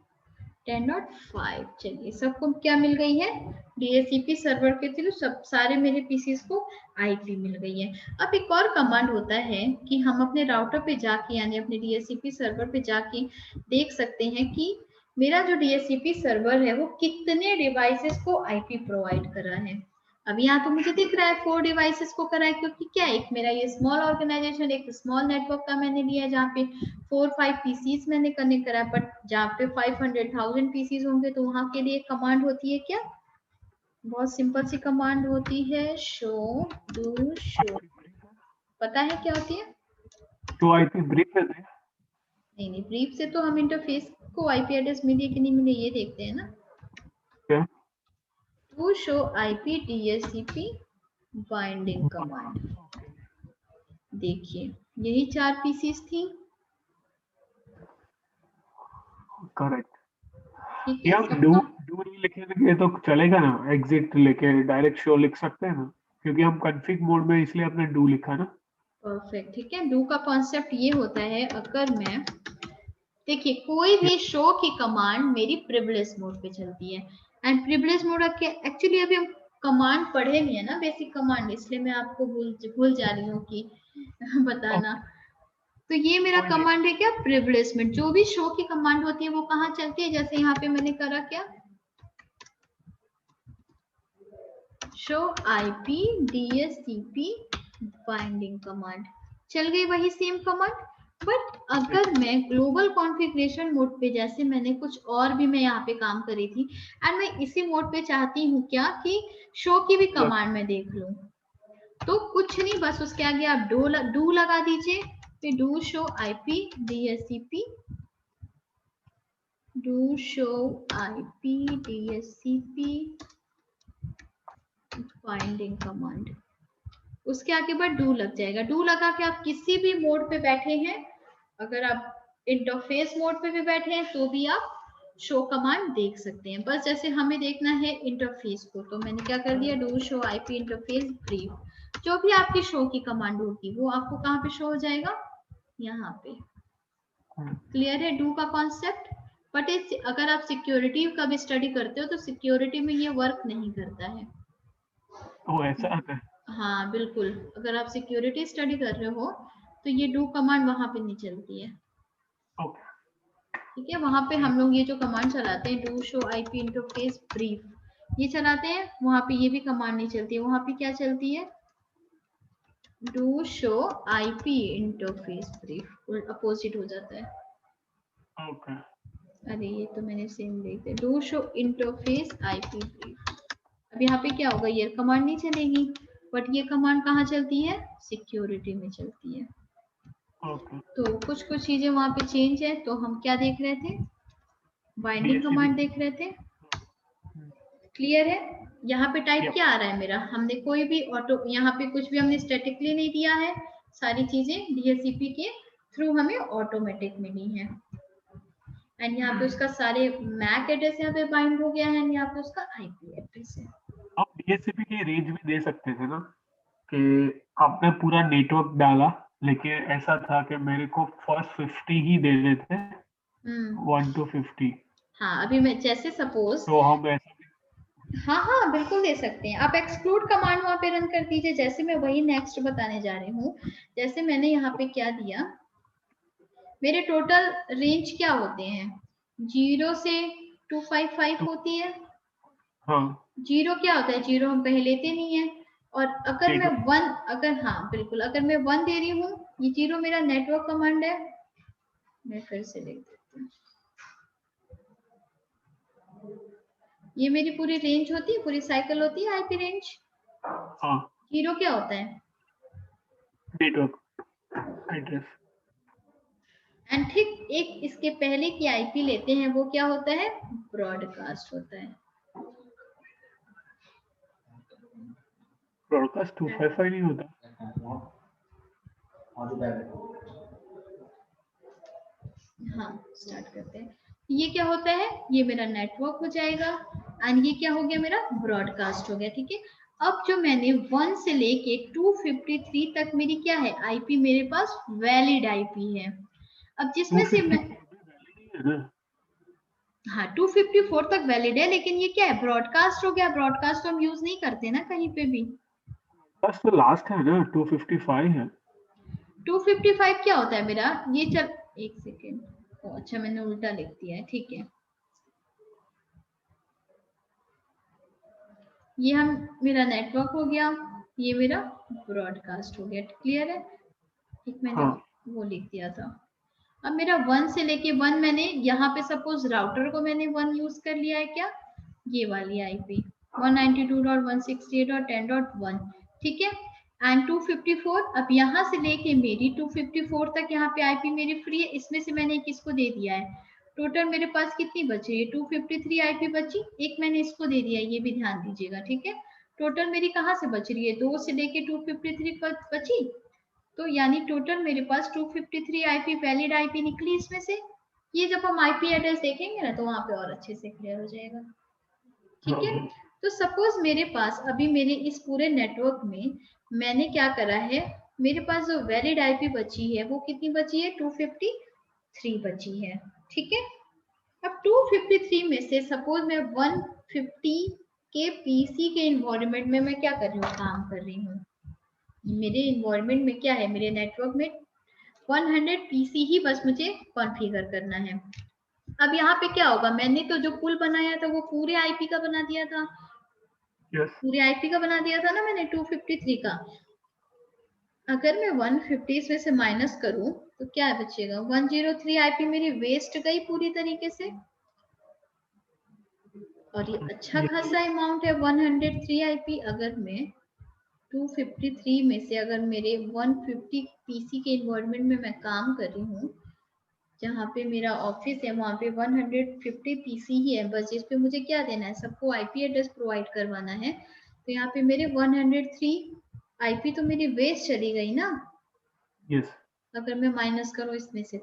10.5। चलिए सबको क्या मिल गई है, डीएचसीपी सर्वर के थ्रू सब सारे मेरे पीसीस को आईपी मिल गई है। अब एक और कमांड होता है कि हम अपने राउटर पे जाके, यानी अपने डीएचसीपी सर्वर पे जाके देख सकते हैं कि मेरा जो डीएचसीपी सर्वर है वो कितने डिवाइसेस को आईपी प्रोवाइड करा है। अब यहाँ तो मुझे दिख रहा है 4 डिवाइसेस को करा है, क्योंकि क्या, एक मेरा ये स्मॉल ऑर्गेनाइजेशन, एक स्मॉल नेटवर्क का मैंने लिया जहाँ पे 4-5 पीसीज मैंने कनेक्ट करा है। बट जहाँ पे 500,000 पीसीज होंगे तो वहां के लिए कमांड होती है क्या, बहुत सिंपल सी कमांड होती है, शो डू शो। पता है क्या होती है। तो आईपी ब्रीफ है। नहीं नहीं, ब्रीफ से तो हम इंटरफेस को आईपी एड्रेस मिली कि नहीं मिली ये देखते हैं ना। क्या? To show IP DHCP binding command. देखिए यही 4 पीसीज थी, करेक्ट। ठीक ये है हम डू सबका। डू नहीं लिखेंगे तो चलेगा ना, एग्जिट लेके डायरेक्ट शो लिख सकते हैं ना, क्योंकि हम कॉन्फ़िग मोड में इसलिए अपने डू लिखा ना। परफेक्ट, ठीक है। डू का कॉन्सेप्ट ये होता है, अगर मैं, देखिए कोई भी शो की कमांड मेरी प्रिविलेज मोड पे चलती है। एंड प्रिविलेज मोड एक्चुअली अभी हम कमांड पढ़े नहीं है ना, बेसिक कमांड, इसलिए मैं आपको भूल जा रही हूँ कि बताना। ओके, तो ये मेरा कोई नहीं। कमांड है क्या, प्रिविलेज में जो भी शो की कमांड होती है वो कहाँ चलती है, जैसे यहाँ पे मैंने करा क्या, show IP DHCP binding command, चल गई वही सेम कमांड। बट अगर मैं ग्लोबल कॉन्फ़िगरेशन मोड पे, जैसे मैंने कुछ और भी मैं यहाँ पे काम करी थी एंड मैं इसी मोड पे चाहती हूँ क्या कि शो की भी कमांड में देख लूं, तो कुछ नहीं, बस उसके आगे आप डू लगा दीजिए, फिर do show IP DHCP, do show IP DHCP binding command, उसके आगे बाद डू लग जाएगा। डू लगा के आप किसी भी मोड पे बैठे हैं अगर आप इंटरफेस मोड पे भी बैठे हैं तो भी आप शो कमांड देख सकते हैं। बस जैसे हमें देखना है इंटरफेस को, तो मैंने क्या कर दिया, do show IP interface brief. जो भी आपकी शो की कमांड होगी वो आपको कहाँ पे शो हो जाएगा, यहाँ पे। क्लियर है डू का कॉन्सेप्ट? बट इस अगर आप सिक्योरिटी का भी स्टडी करते हो तो सिक्योरिटी में ये वर्क नहीं करता है। वो ऐसा आता है? हाँ बिल्कुल, अगर आप सिक्योरिटी स्टडी कर रहे हो तो ये डू कमांड वहां पे नहीं चलती है। ओके। ठीक है, वहां पे हम लोग ये जो कमांड चलाते हैं do show IP interface brief ये चलाते हैं, वहां पे ये भी कमांड नहीं चलती है। वहां पे क्या चलती है, do show IP interface brief, opposite हो जाता है। ओके। अरे ये तो मैंने सेम लिख दिया, do show interface IP brief. अब यहाँ पे क्या होगा, ये कमांड नहीं चलेगी, बट ये कमांड कहाँ चलती है, सिक्योरिटी में चलती है। ओके। तो कुछ कुछ चीजें वहां पे चेंज है। तो हम क्या देख रहे थे, बाइंडिंग कमांड देख रहे थे। क्लियर है? यहाँ पे टाइप क्या आ रहा है मेरा, हमने कोई भी ऑटो, यहाँ पे कुछ भी हमने स्टैटिकली नहीं दिया है, सारी चीजें डीएचसीपी के थ्रू हमें ऑटोमेटिक मिली है। एंड यहाँ पे उसका सारे मैक एड्रेस यहाँ पे बाइंड हो गया है, एंड यहाँ पे उसका आईपी एड्रेस है। आप डीएचसीपी की रेंज भी दे सकते थे ना, कि आपने पूरा नेटवर्क डाला, लेकिन ऐसा था कि मेरे को फर्स्ट 50 ही दे रहे थे, 1 to 50। हाँ अभी मैं जैसे सपोज, तो हम ऐसा हाँ हाँ बिल्कुल दे सकते हैं। आप एक्सक्लूड कमांड वहां पे रन कर दीजिए, जैसे मैं वही नेक्स्ट बताने जा रही हूँ। जैसे मैंने यहाँ पे क्या दिया, मेरे टोटल रेंज क्या होते हैं, 0 से 255 होती है। हाँ, जीरो क्या होता है, जीरो हम कहीं लेते नहीं है। और अगर मैं नेटवर्क। 1, अगर हाँ बिल्कुल, अगर मैं 1 दे रही हूँ, ये जीरो मेरा नेटवर्क कमांड है। मैं फिर से लिख देती हूँ, ये मेरी पूरी रेंज होती है, पूरी साइकिल होती है आईपी रेंज। हाँ, जीरो क्या होता है, नेटवर्क एड्रेस। एंड ठीक एक इसके पहले की आईपी लेते हैं, वो क्या होता है, ब्रॉडकास्ट होता है। ब्रॉडकास्ट 255 नहीं होता? हाँ स्टार्ट करते हैं। ये क्या होता है, ये मेरा नेटवर्क हो जाएगा, एंड ये क्या हो गया, मेरा ब्रॉडकास्ट हो गया। ठीक है, अब जो मैंने 1 से लेके 253 तक मेरी क्या है आईपी, मेरे पास वैलिड आईपी है। अब जिसमें से मैं, 254 है ना? हाँ 254 तक वैलिड है, लेकिन ये क्या है, ब्रॉडकास्ट हो गया। ब्रॉडकास्ट तो हम यूज नहीं करते ना कहीं पे भी। बस तो लास्ट है ना, 255 है। 255 क्या होता है मेरा, ये चल, एक सेकेंड, अच्छा मैंने उल्टा लिख दिया है, ठीक है। ये हम, मेरा नेटवर्क हो गया, ये मेरा ब्रॉडकास्ट हो गया। क्लियर है? एक मैंने हाँ, वो लिख दिया था। अब मेरा 1 से लेके 1, मैंने यहाँ पे सपोज राउटर को मैंने 1 यूज कर लिया है, क्या, ये वाली आईपी 192.168.10.1। ठीक है, एंड 254, अब यहाँ से लेके मेरी 254 तक यहाँ पे आईपी मेरी फ्री है। इसमें से मैंने किसको दे दिया है, टोटल मेरे पास कितनी बची है, 253 आईपी बची, एक मैंने इसको दे दिया, ये भी ध्यान दीजिएगा। ठीक है, टोटल मेरी कहाँ से बच रही है, 2 से लेके 253 बची। तो यानी टोटल मेरे पास 253 आईपी वैलिड आईपी निकली इसमें से। ये जब हम आईपी एड्रेस देखेंगे ना तो वहां पे और अच्छे से क्लियर हो जाएगा। ठीक है, हाँ, तो सपोज मेरे पास अभी मेरे इस पूरे नेटवर्क में मैंने क्या करा है, मेरे पास जो वैलिड आईपी बची है वो कितनी बची है, 253 बची है। ठीक है, अब 253 में से सपोज मैं 150 के पीसी के इन्वायरमेंट में मैं क्या कर रही हूँ, काम कर रही हूँ। मेरे इन्वायरमेंट में क्या है, मेरे नेटवर्क में 100 पीसी ही बस मुझे कॉन्फ़िगर करना है। अब यहाँ पे क्या होगा, मैंने तो जो पूल बनाया था वो पूरे आईपी का बना दिया था, यस। पूरे आईपी का बना दिया था ना मैंने 253 का। अगर मैं 150 इसमें से माइनस करूं तो क्या बचेगा, 103 आईपी मेरी वेस्ट गई पूरी तरीके से। और ये अच्छा खासा अमाउंट है 103 आईपी। अगर मैं 253 में से अगर मेरे 150 पीसी के इन्वायरमेंट में मैं काम कर रही हूँ, जहाँ पे मेरा ऑफिस है वहां पे 150 पीसी ही है, बस इस पे मुझे क्या देना है, सबको आईपी एड्रेस प्रोवाइड करवाना है। तो यहाँ पे मेरे 103 आईपी तो मेरी वेस्ट चली गई ना। यस। अगर मैं माइनस करूं इसमें से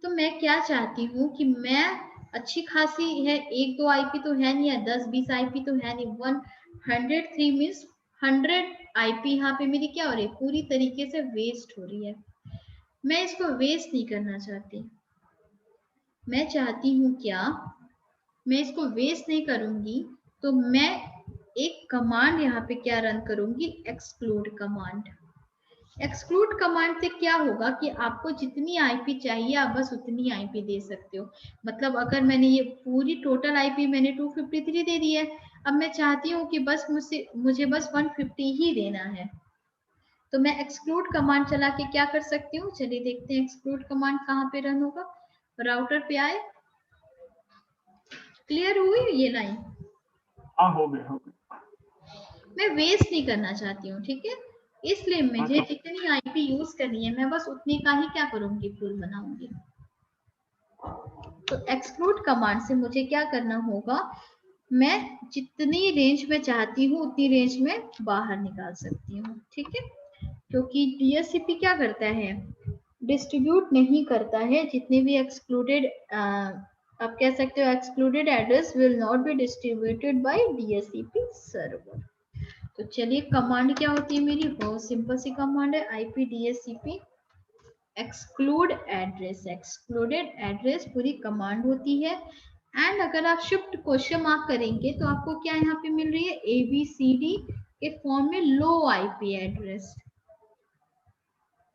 तो मैं क्या चाहती हूँ कि मैं अच्छी खासी है, 1-2 आईपी तो है नहीं है, 10-20 आईपी तो है नहीं, 103 मीन्स 100 आईपी यहाँ पे मेरी क्या हो रही है, पूरी तरीके से वेस्ट हो रही है। मैं इसको वेस्ट नहीं करना चाहती। मैं चाहती हूँ क्या, मैं इसको वेस्ट नहीं करूंगी, तो मैं एक कमांड यहाँ पे क्या रन करूंगी, एक्सक्लूड कमांड। एक्सक्लूड कमांड से क्या होगा कि आपको जितनी आईपी चाहिए आप बस उतनी आईपी दे सकते हो। मतलब अगर मैंने ये पूरी टोटल आईपी मैंने 253 दे दी है, अब मैं चाहती हूँ कि बस मुझे बस 150 ही देना है, तो मैं एक्सक्लूड कमांड चला के क्या कर सकती हूँ, चलिए देखते हैं एक्सक्लूड कमांड कहाँ पे रन होगा। राउटर पे आए, क्लियर हुई ये लाइन? हाँ हो गए। मैं वेस्ट नहीं करना चाहती हूँ, ठीक है, इसलिए मुझे जितनी आईपी यूज करनी है मैं बस उतनी का ही क्या करूंगी, पूल बनाऊंगी। तो एक्सक्लूड कमांड से मुझे क्या करना होगा, मैं जितनी रेंज में चाहती हूँ उतनी रेंज में बाहर निकाल सकती हूँ, ठीक है। क्योंकि डीएचसीपी क्या करता है, डिस्ट्रीब्यूट नहीं करता है जितने भी एक्सक्लूडेड, आप कह सकते हो excluded address will not be distributed by DHCP server. तो चलिए कमांड क्या होती है मेरी, बहुत सिंपल सी कमांड है, IPDSCP exclude address. Excluded address पूरी कमांड होती है। एंड अगर आप शिफ्ट क्वेश्चन मार्क करेंगे तो आपको क्या यहाँ पे मिल रही है, ABCD के फॉर्म में लो IP एड्रेस,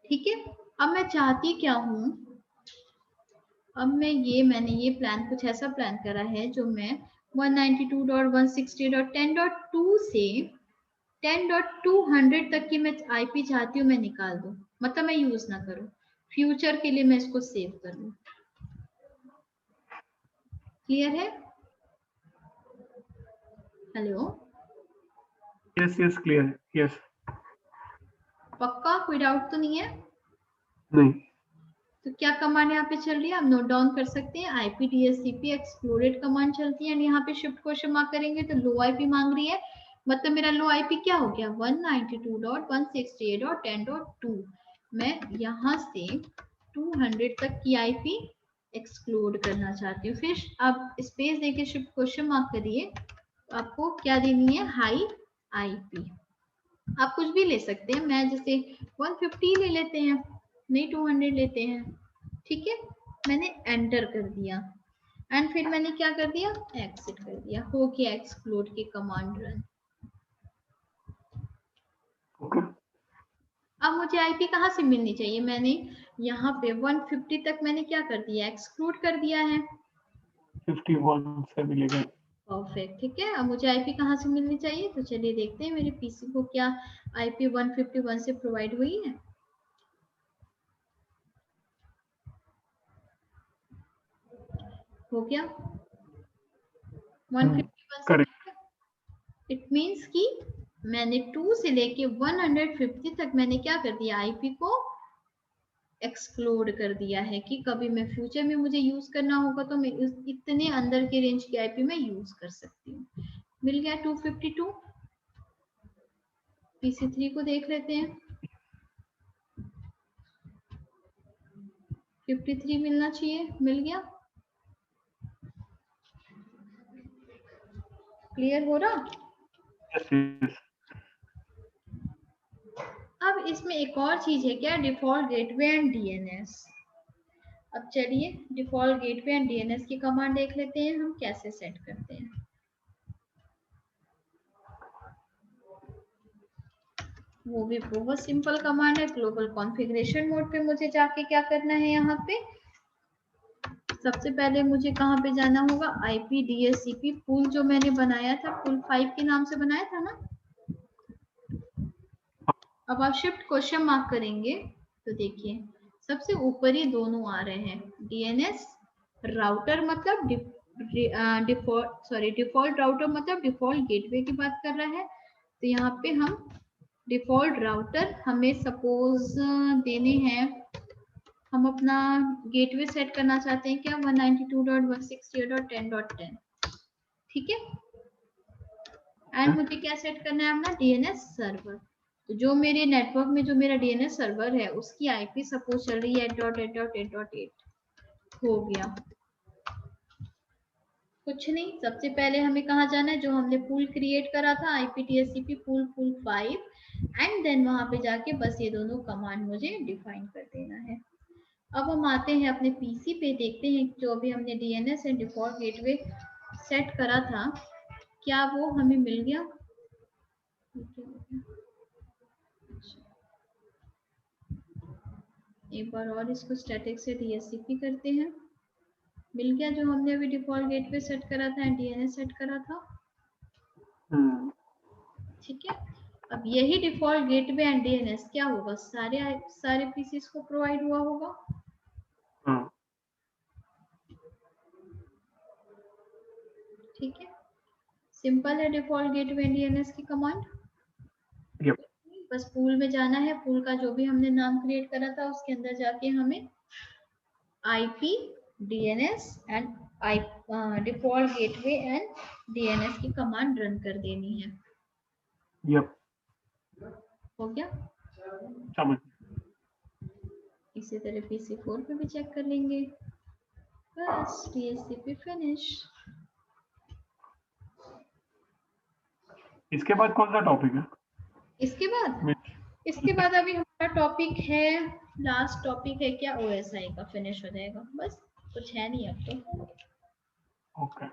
ठीक है। अब मैं चाहती क्या हूँ, अब मैंने ये प्लान कुछ ऐसा प्लान करा है जो मैं 192.168.10.2 से 10.200 तक की मैं आईपी चाहती हूँ मैं निकाल दूं, मतलब मैं यूज ना करूं, फ्यूचर के लिए मैं इसको सेव कर लूं। क्लियर है? Hello, yes clear, yes. पक्का कोई डाउट तो नहीं है? नहीं। तो क्या कमांड यहाँ पे चल रही है, आप नोट डाउन कर सकते हैं, IPDSCP एक्सक्लूडेड कमांड चलती है, यहाँ पे शिफ्ट क्वेश्चन मार्क करेंगे तो लो आईपी मांग रही है, मतलब मेरा लो आईपी क्या हो गया, 192.168.10.2। मैं यहाँ से 200 तक की आईपी एक्सक्लूड करना चाहती हूँ। फिर आप स्पेस देके शिफ्ट क्वेश्चन मार्क करिए, आपको क्या देनी है, हाई आईपी। आप कुछ भी ले सकते हैं, मैं जैसे 150 ले लेते हैं, नहीं 200 लेते हैं, ठीक है। मैंने एंटर कर दिया एंड फिर मैंने क्या कर दिया, एग्जिट कर दिया, हो गया एक्सक्लूड की कमांड रन। अब मुझे आईपी कहाँ से मिलनी चाहिए, मैंने यहाँ पे 150 तक मैंने क्या कर दिया, एक्सक्लूड कर दिया है, 51 से मिलेगा। परफेक्ट, ठीक है। अब मुझे आईपी कहाँ से मिलनी चाहिए, तो चलिए देखते हैं मेरे पीसी को क्या आईपी 151 से प्रोवाइड हुई है। हो गया 151 से, इट मीन्स कि मैंने 2 से लेके 150 तक मैंने क्या कर दिया, आईपी को एक्सक्लूड कर दिया है कि कभी मैं फ्यूचर में मुझे यूज करना होगा तो मैं इतने अंदर के रेंज की आईपी में यूज कर सकती हूँ। मिल गया 252। PC3 को देख लेते हैं, 53 मिलना चाहिए, मिल गया। क्लियर हो रहा? यस। अब इसमें एक और चीज है क्या, डिफॉल्ट गेटवे एंड डीएनएस। अब चलिए डिफॉल्ट गेटवे एंड डीएनएस की कमांड देख लेते हैं हम कैसे सेट करते हैं। वो भी बहुत सिंपल कमांड है, ग्लोबल कॉन्फ़िगरेशन मोड पे मुझे जाके क्या करना है, यहाँ पे सबसे पहले मुझे कहाँ पे जाना होगा, IPDSCP पूल जो मैंने बनाया था, पूल 5 के नाम से बनाया था ना। अब आप शिफ्ट क्वेश्चन मार्क करेंगे तो देखिए सबसे ऊपर ही दोनों आ रहे हैं, DNS राउटर मतलब डिफॉल्ट राउटर मतलब डिफॉल्ट गेटवे की बात कर रहा है। तो यहाँ पे हम डिफॉल्ट राउटर हमें सपोज देने हैं, हम अपना गेटवे सेट करना चाहते हैं क्या, 192.168.10.10, ठीक है। एंड मुझे क्या सेट करना है अपना DNS सर्वर। जो मेरे नेटवर्क में जो मेरा डीएनएस सर्वर है उसकी आईपी सपोज चल रही है 8.8.8.8 हो गया। कुछ नहीं, सबसे पहले हमें कहाँ जाना है, जो हमने पूल क्रिएट करा था IPTSCP पूल 5 एंड देन वहां पे जाके बस ये दोनों कमांड मुझे डिफाइन कर देना है। अब हम आते हैं अपने पीसी पे, देखते हैं जो अभी हमने DNS and default gateway set करा था क्या वो हमें मिल गया। एक बार और इसको स्टैटिक से DHCP करते हैं। मिल गया जो हमने अभी डिफॉल्ट गेटवे सेट करा था एंड डीएनएस सेट करा था। ठीक है, अब यही डिफॉल्ट गेटवे एंड डीएनएस क्या होगा, सारे पीसीस को प्रोवाइड हुआ होगा। ठीक है, सिंपल है डिफॉल्ट गेटवे एंड डीएनएस की कमांड। बस पूल में जाना है, पूल का जो भी हमने नाम क्रिएट करा था उसके अंदर जाके हमें IP DNS and default gateway and DNS की कमांड रन कर देनी है। हो गया, समझ। इसी तरह PC4 पे भी चेक कर लेंगे। बस DHCP फिनिश। इसके बाद कौन सा टॉपिक है? इसके बाद अभी हमारा टॉपिक है, लास्ट टॉपिक है क्या, OSI का फिनिश हो जाएगा। बस कुछ है नहीं अब तो। ओके,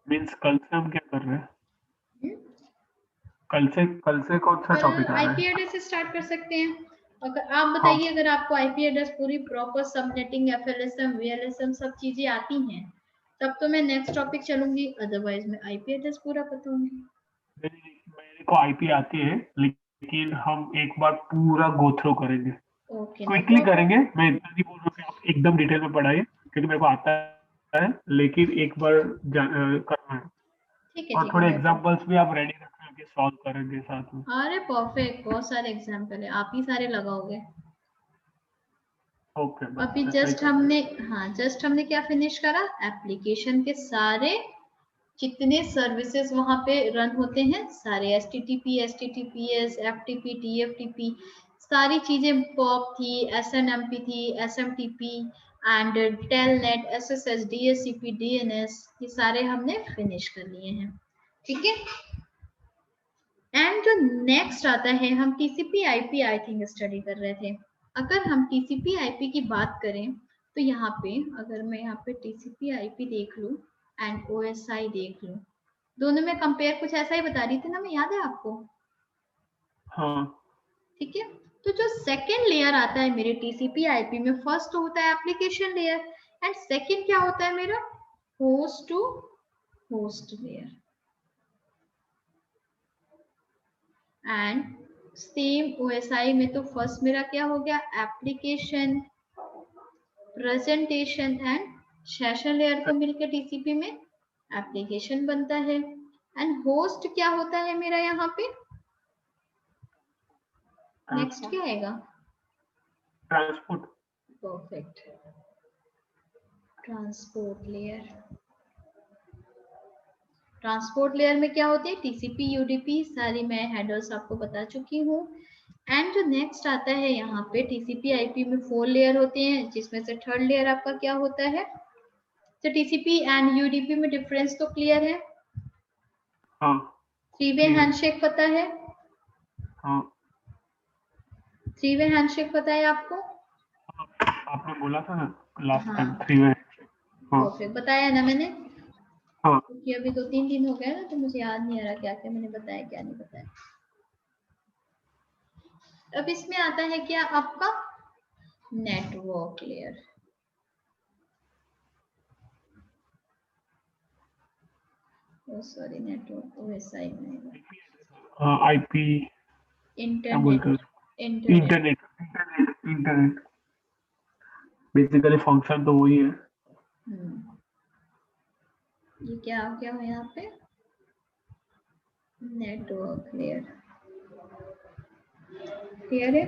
मींस कल से हम क्या कर रहे हैं? कल से कौन सा टॉपिक आ रहा है? IP एड्रेस से स्टार्ट कर सकते हैं। अगर आप बताइए, अगर आपको IP एड्रेस पूरी प्रॉपर सबनेटिंग FLSM VLSM सब चीजें आती हैं तब तो मैं नेक्स्ट टॉपिक चलूंगी, अदरवाइज मैं IP एड्रेस पूरा बताऊंगी। मेरे को IP आती है, लेकिन हम एक बार पूरा गो थ्रू करेंगे। क्विकली करेंगे। मैं इतना नहीं बोल रहा कि आप एकदम डिटेल में पढ़ाइए, क्योंकि मेरे को आता है, लेकिन एक बार करना है। ठीक है, और थोड़े एग्जांपल्स भी आप रेडी रखना कि सॉल्व करेंगे साथ में। अरे परफेक्ट, बहुत सारे एग्जांपल है, आप ही सारे लगाओगे। ओके, अभी जस्ट हमने क्या फिनिश करा, एप्लीकेशन के सारे जितने सर्विसेज वहां पे रन होते हैं सारे, HTTP HTTPS FTP TFTP सारी चीजें, पॉप थी, SNMP थी, SMTP and telnet SSH DHCP DNS, ये सारे हमने फिनिश कर लिए हैं। ठीक है, एंड जो नेक्स्ट आता है, हम TCP IP I think study कर रहे थे। अगर हम TCP IP की बात करें तो यहाँ पे अगर मैं यहाँ पे TCP IP देख लूं एंड OSI देख लूं, दोनों में कंपेयर कुछ ऐसा ही बता रही थी ना मैं, याद है आपको? हाँ। ठीक है, तो जो सेकेंड लेयर आता है मेरे TCP IP में, फर्स्ट होता है एप्लीकेशन लेयर एंड सेकेंड क्या होता है मेरा, host to host layer. And same OSI में तो फर्स्ट मेरा क्या हो गया, application presentation and session layer को मिलकर TCP में एप्लीकेशन बनता है। एंड होस्ट क्या होता है मेरा यहाँ पे, नेक्स्ट क्या आएगा, transport. Perfect, transport layer. Transport layer में क्या होते हैं, TCP UDP सारी मैं हेडर्स आपको बता चुकी हूँ। एंड जो नेक्स्ट आता है यहाँ पे TCP IP में 4 लेयर होते हैं, जिसमें से थर्ड लेयर आपका क्या होता है, तो TCP एंड UDP में डिफरेंस तो क्लियर है। हाँ, 3-वे हैंडशेक पता है? हाँ, 3-वे हैंडशेक पता है आपको? आपने बोला था ना लास्ट टाइम 3-वे। परफेक्ट, बताया ना मैंने। हाँ, क्योंकि अभी 2-3 दिन हो गए ना, तो मुझे याद नहीं आ रहा क्या क्या मैंने बताया क्या नहीं बताया। अब इसमें आता है क्या आपका network layer. Sorry, network OSI में IP इंटरनेट बेसिकली फंक्शन तो वही है। ये क्या हो यहाँ पे, नेटवर्क लेयर, क्लियर है।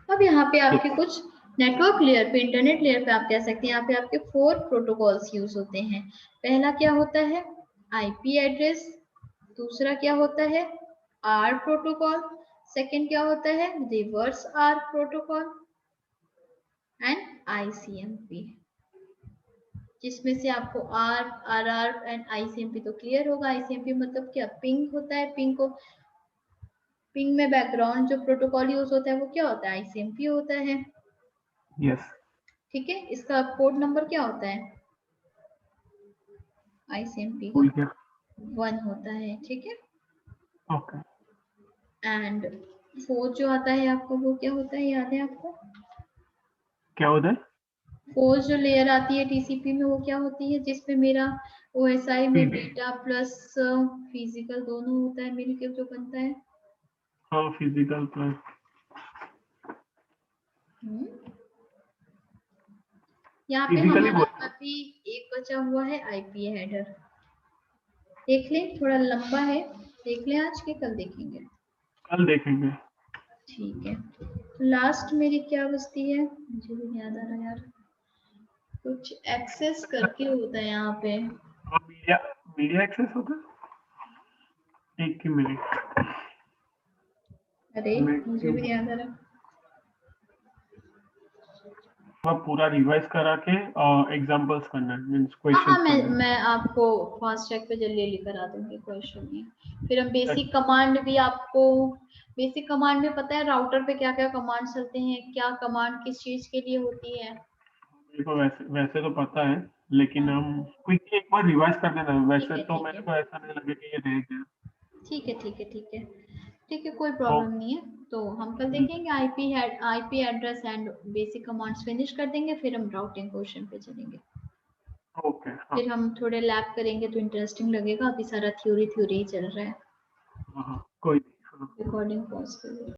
अब यहाँ पे आपके कुछ नेटवर्क लेयर पे, इंटरनेट लेयर पे आप कह सकते हैं, यहाँ पे आपके 4 प्रोटोकॉल्स यूज होते हैं। पहला क्या होता है IP एड्रेस, दूसरा क्या होता है R प्रोटोकॉल, सेकंड क्या होता है, reverse arc protocol and ICMP, जिसमें से आपको RR एंड ICMP तो क्लियर होगा। ICMP मतलब क्या, पिंग होता है, पिंग में बैकग्राउंड जो प्रोटोकॉल यूज होता है वो क्या होता है, ICMP होता है। यस, ठीक है, इसका पोर्ट नंबर क्या होता है, ICMP का भूल गया। 1 होता है। ठीक है, ओके, एंड फोर्थ जो आता है आपको वो क्या होता है, याद है आपको, क्या होता है? फोर्थ जो लेयर आती है TCP में वो क्या होती है, जिसमें मेरा OSI में बीटा प्लस फिजिकल दोनों होता है मिलके जो बनता है। हाँ, फिजिकल प्लस। यहाँ पे फिजिकली हमारा बोल। अभी एक बचा हुआ है IP हेडर, देख लें, थोड़ा लंबा है, देख लें आज के कल देखेंगे। कल देखेंगे। ठीक है, लास्ट मेरी क्या बचती है, मुझे भी याद आ रहा है यार, कुछ एक्सेस करके होता है यहाँ पे। हाँ, मीडिया मीडिया एक्सेस होता है। एक ही मिनट, अरे मैं मुझे भी याद आ रहा। पूरा रिवाइज करा के एग्जांपल्स करना है, मींस हाँ हाँ, क्वेश्चंस करना है। मैं आपको फास्ट ट्रैक पे जल्दी जल्दी करा दूंगी, क्वेश्चन नहीं। फिर हम बेसिक कमांड भी आपको, बेसिक कमांड में पता है राउटर पे क्या क्या कमांड चलते हैं, क्या कमांड किस चीज के लिए होती है। मेरे को वैसे वैसे तो पता है, लेकिन हाँ, हम क्विकली एक बार रिवाइज कर देना। ठीक वैसे है तो ठीक मेरे है को ऐसा नहीं लगे कि ये रह गया। ठीक है ठीक है ठीक है ठीक है, कोई तो प्रॉब्लम नहीं है। तो हम कल देखेंगे IP address and basic commands finish कर देंगे, फिर हम राउटिंग क्वेश्चन पे चलेंगे। ओके, हाँ फिर हम थोड़े लैब करेंगे तो इंटरेस्टिंग लगेगा, अभी सारा थ्योरी थ्योरी ही चल रहा है। हाँ हाँ, कोई नहीं, सुनो। रिकॉर्डिंग पॉज करिए।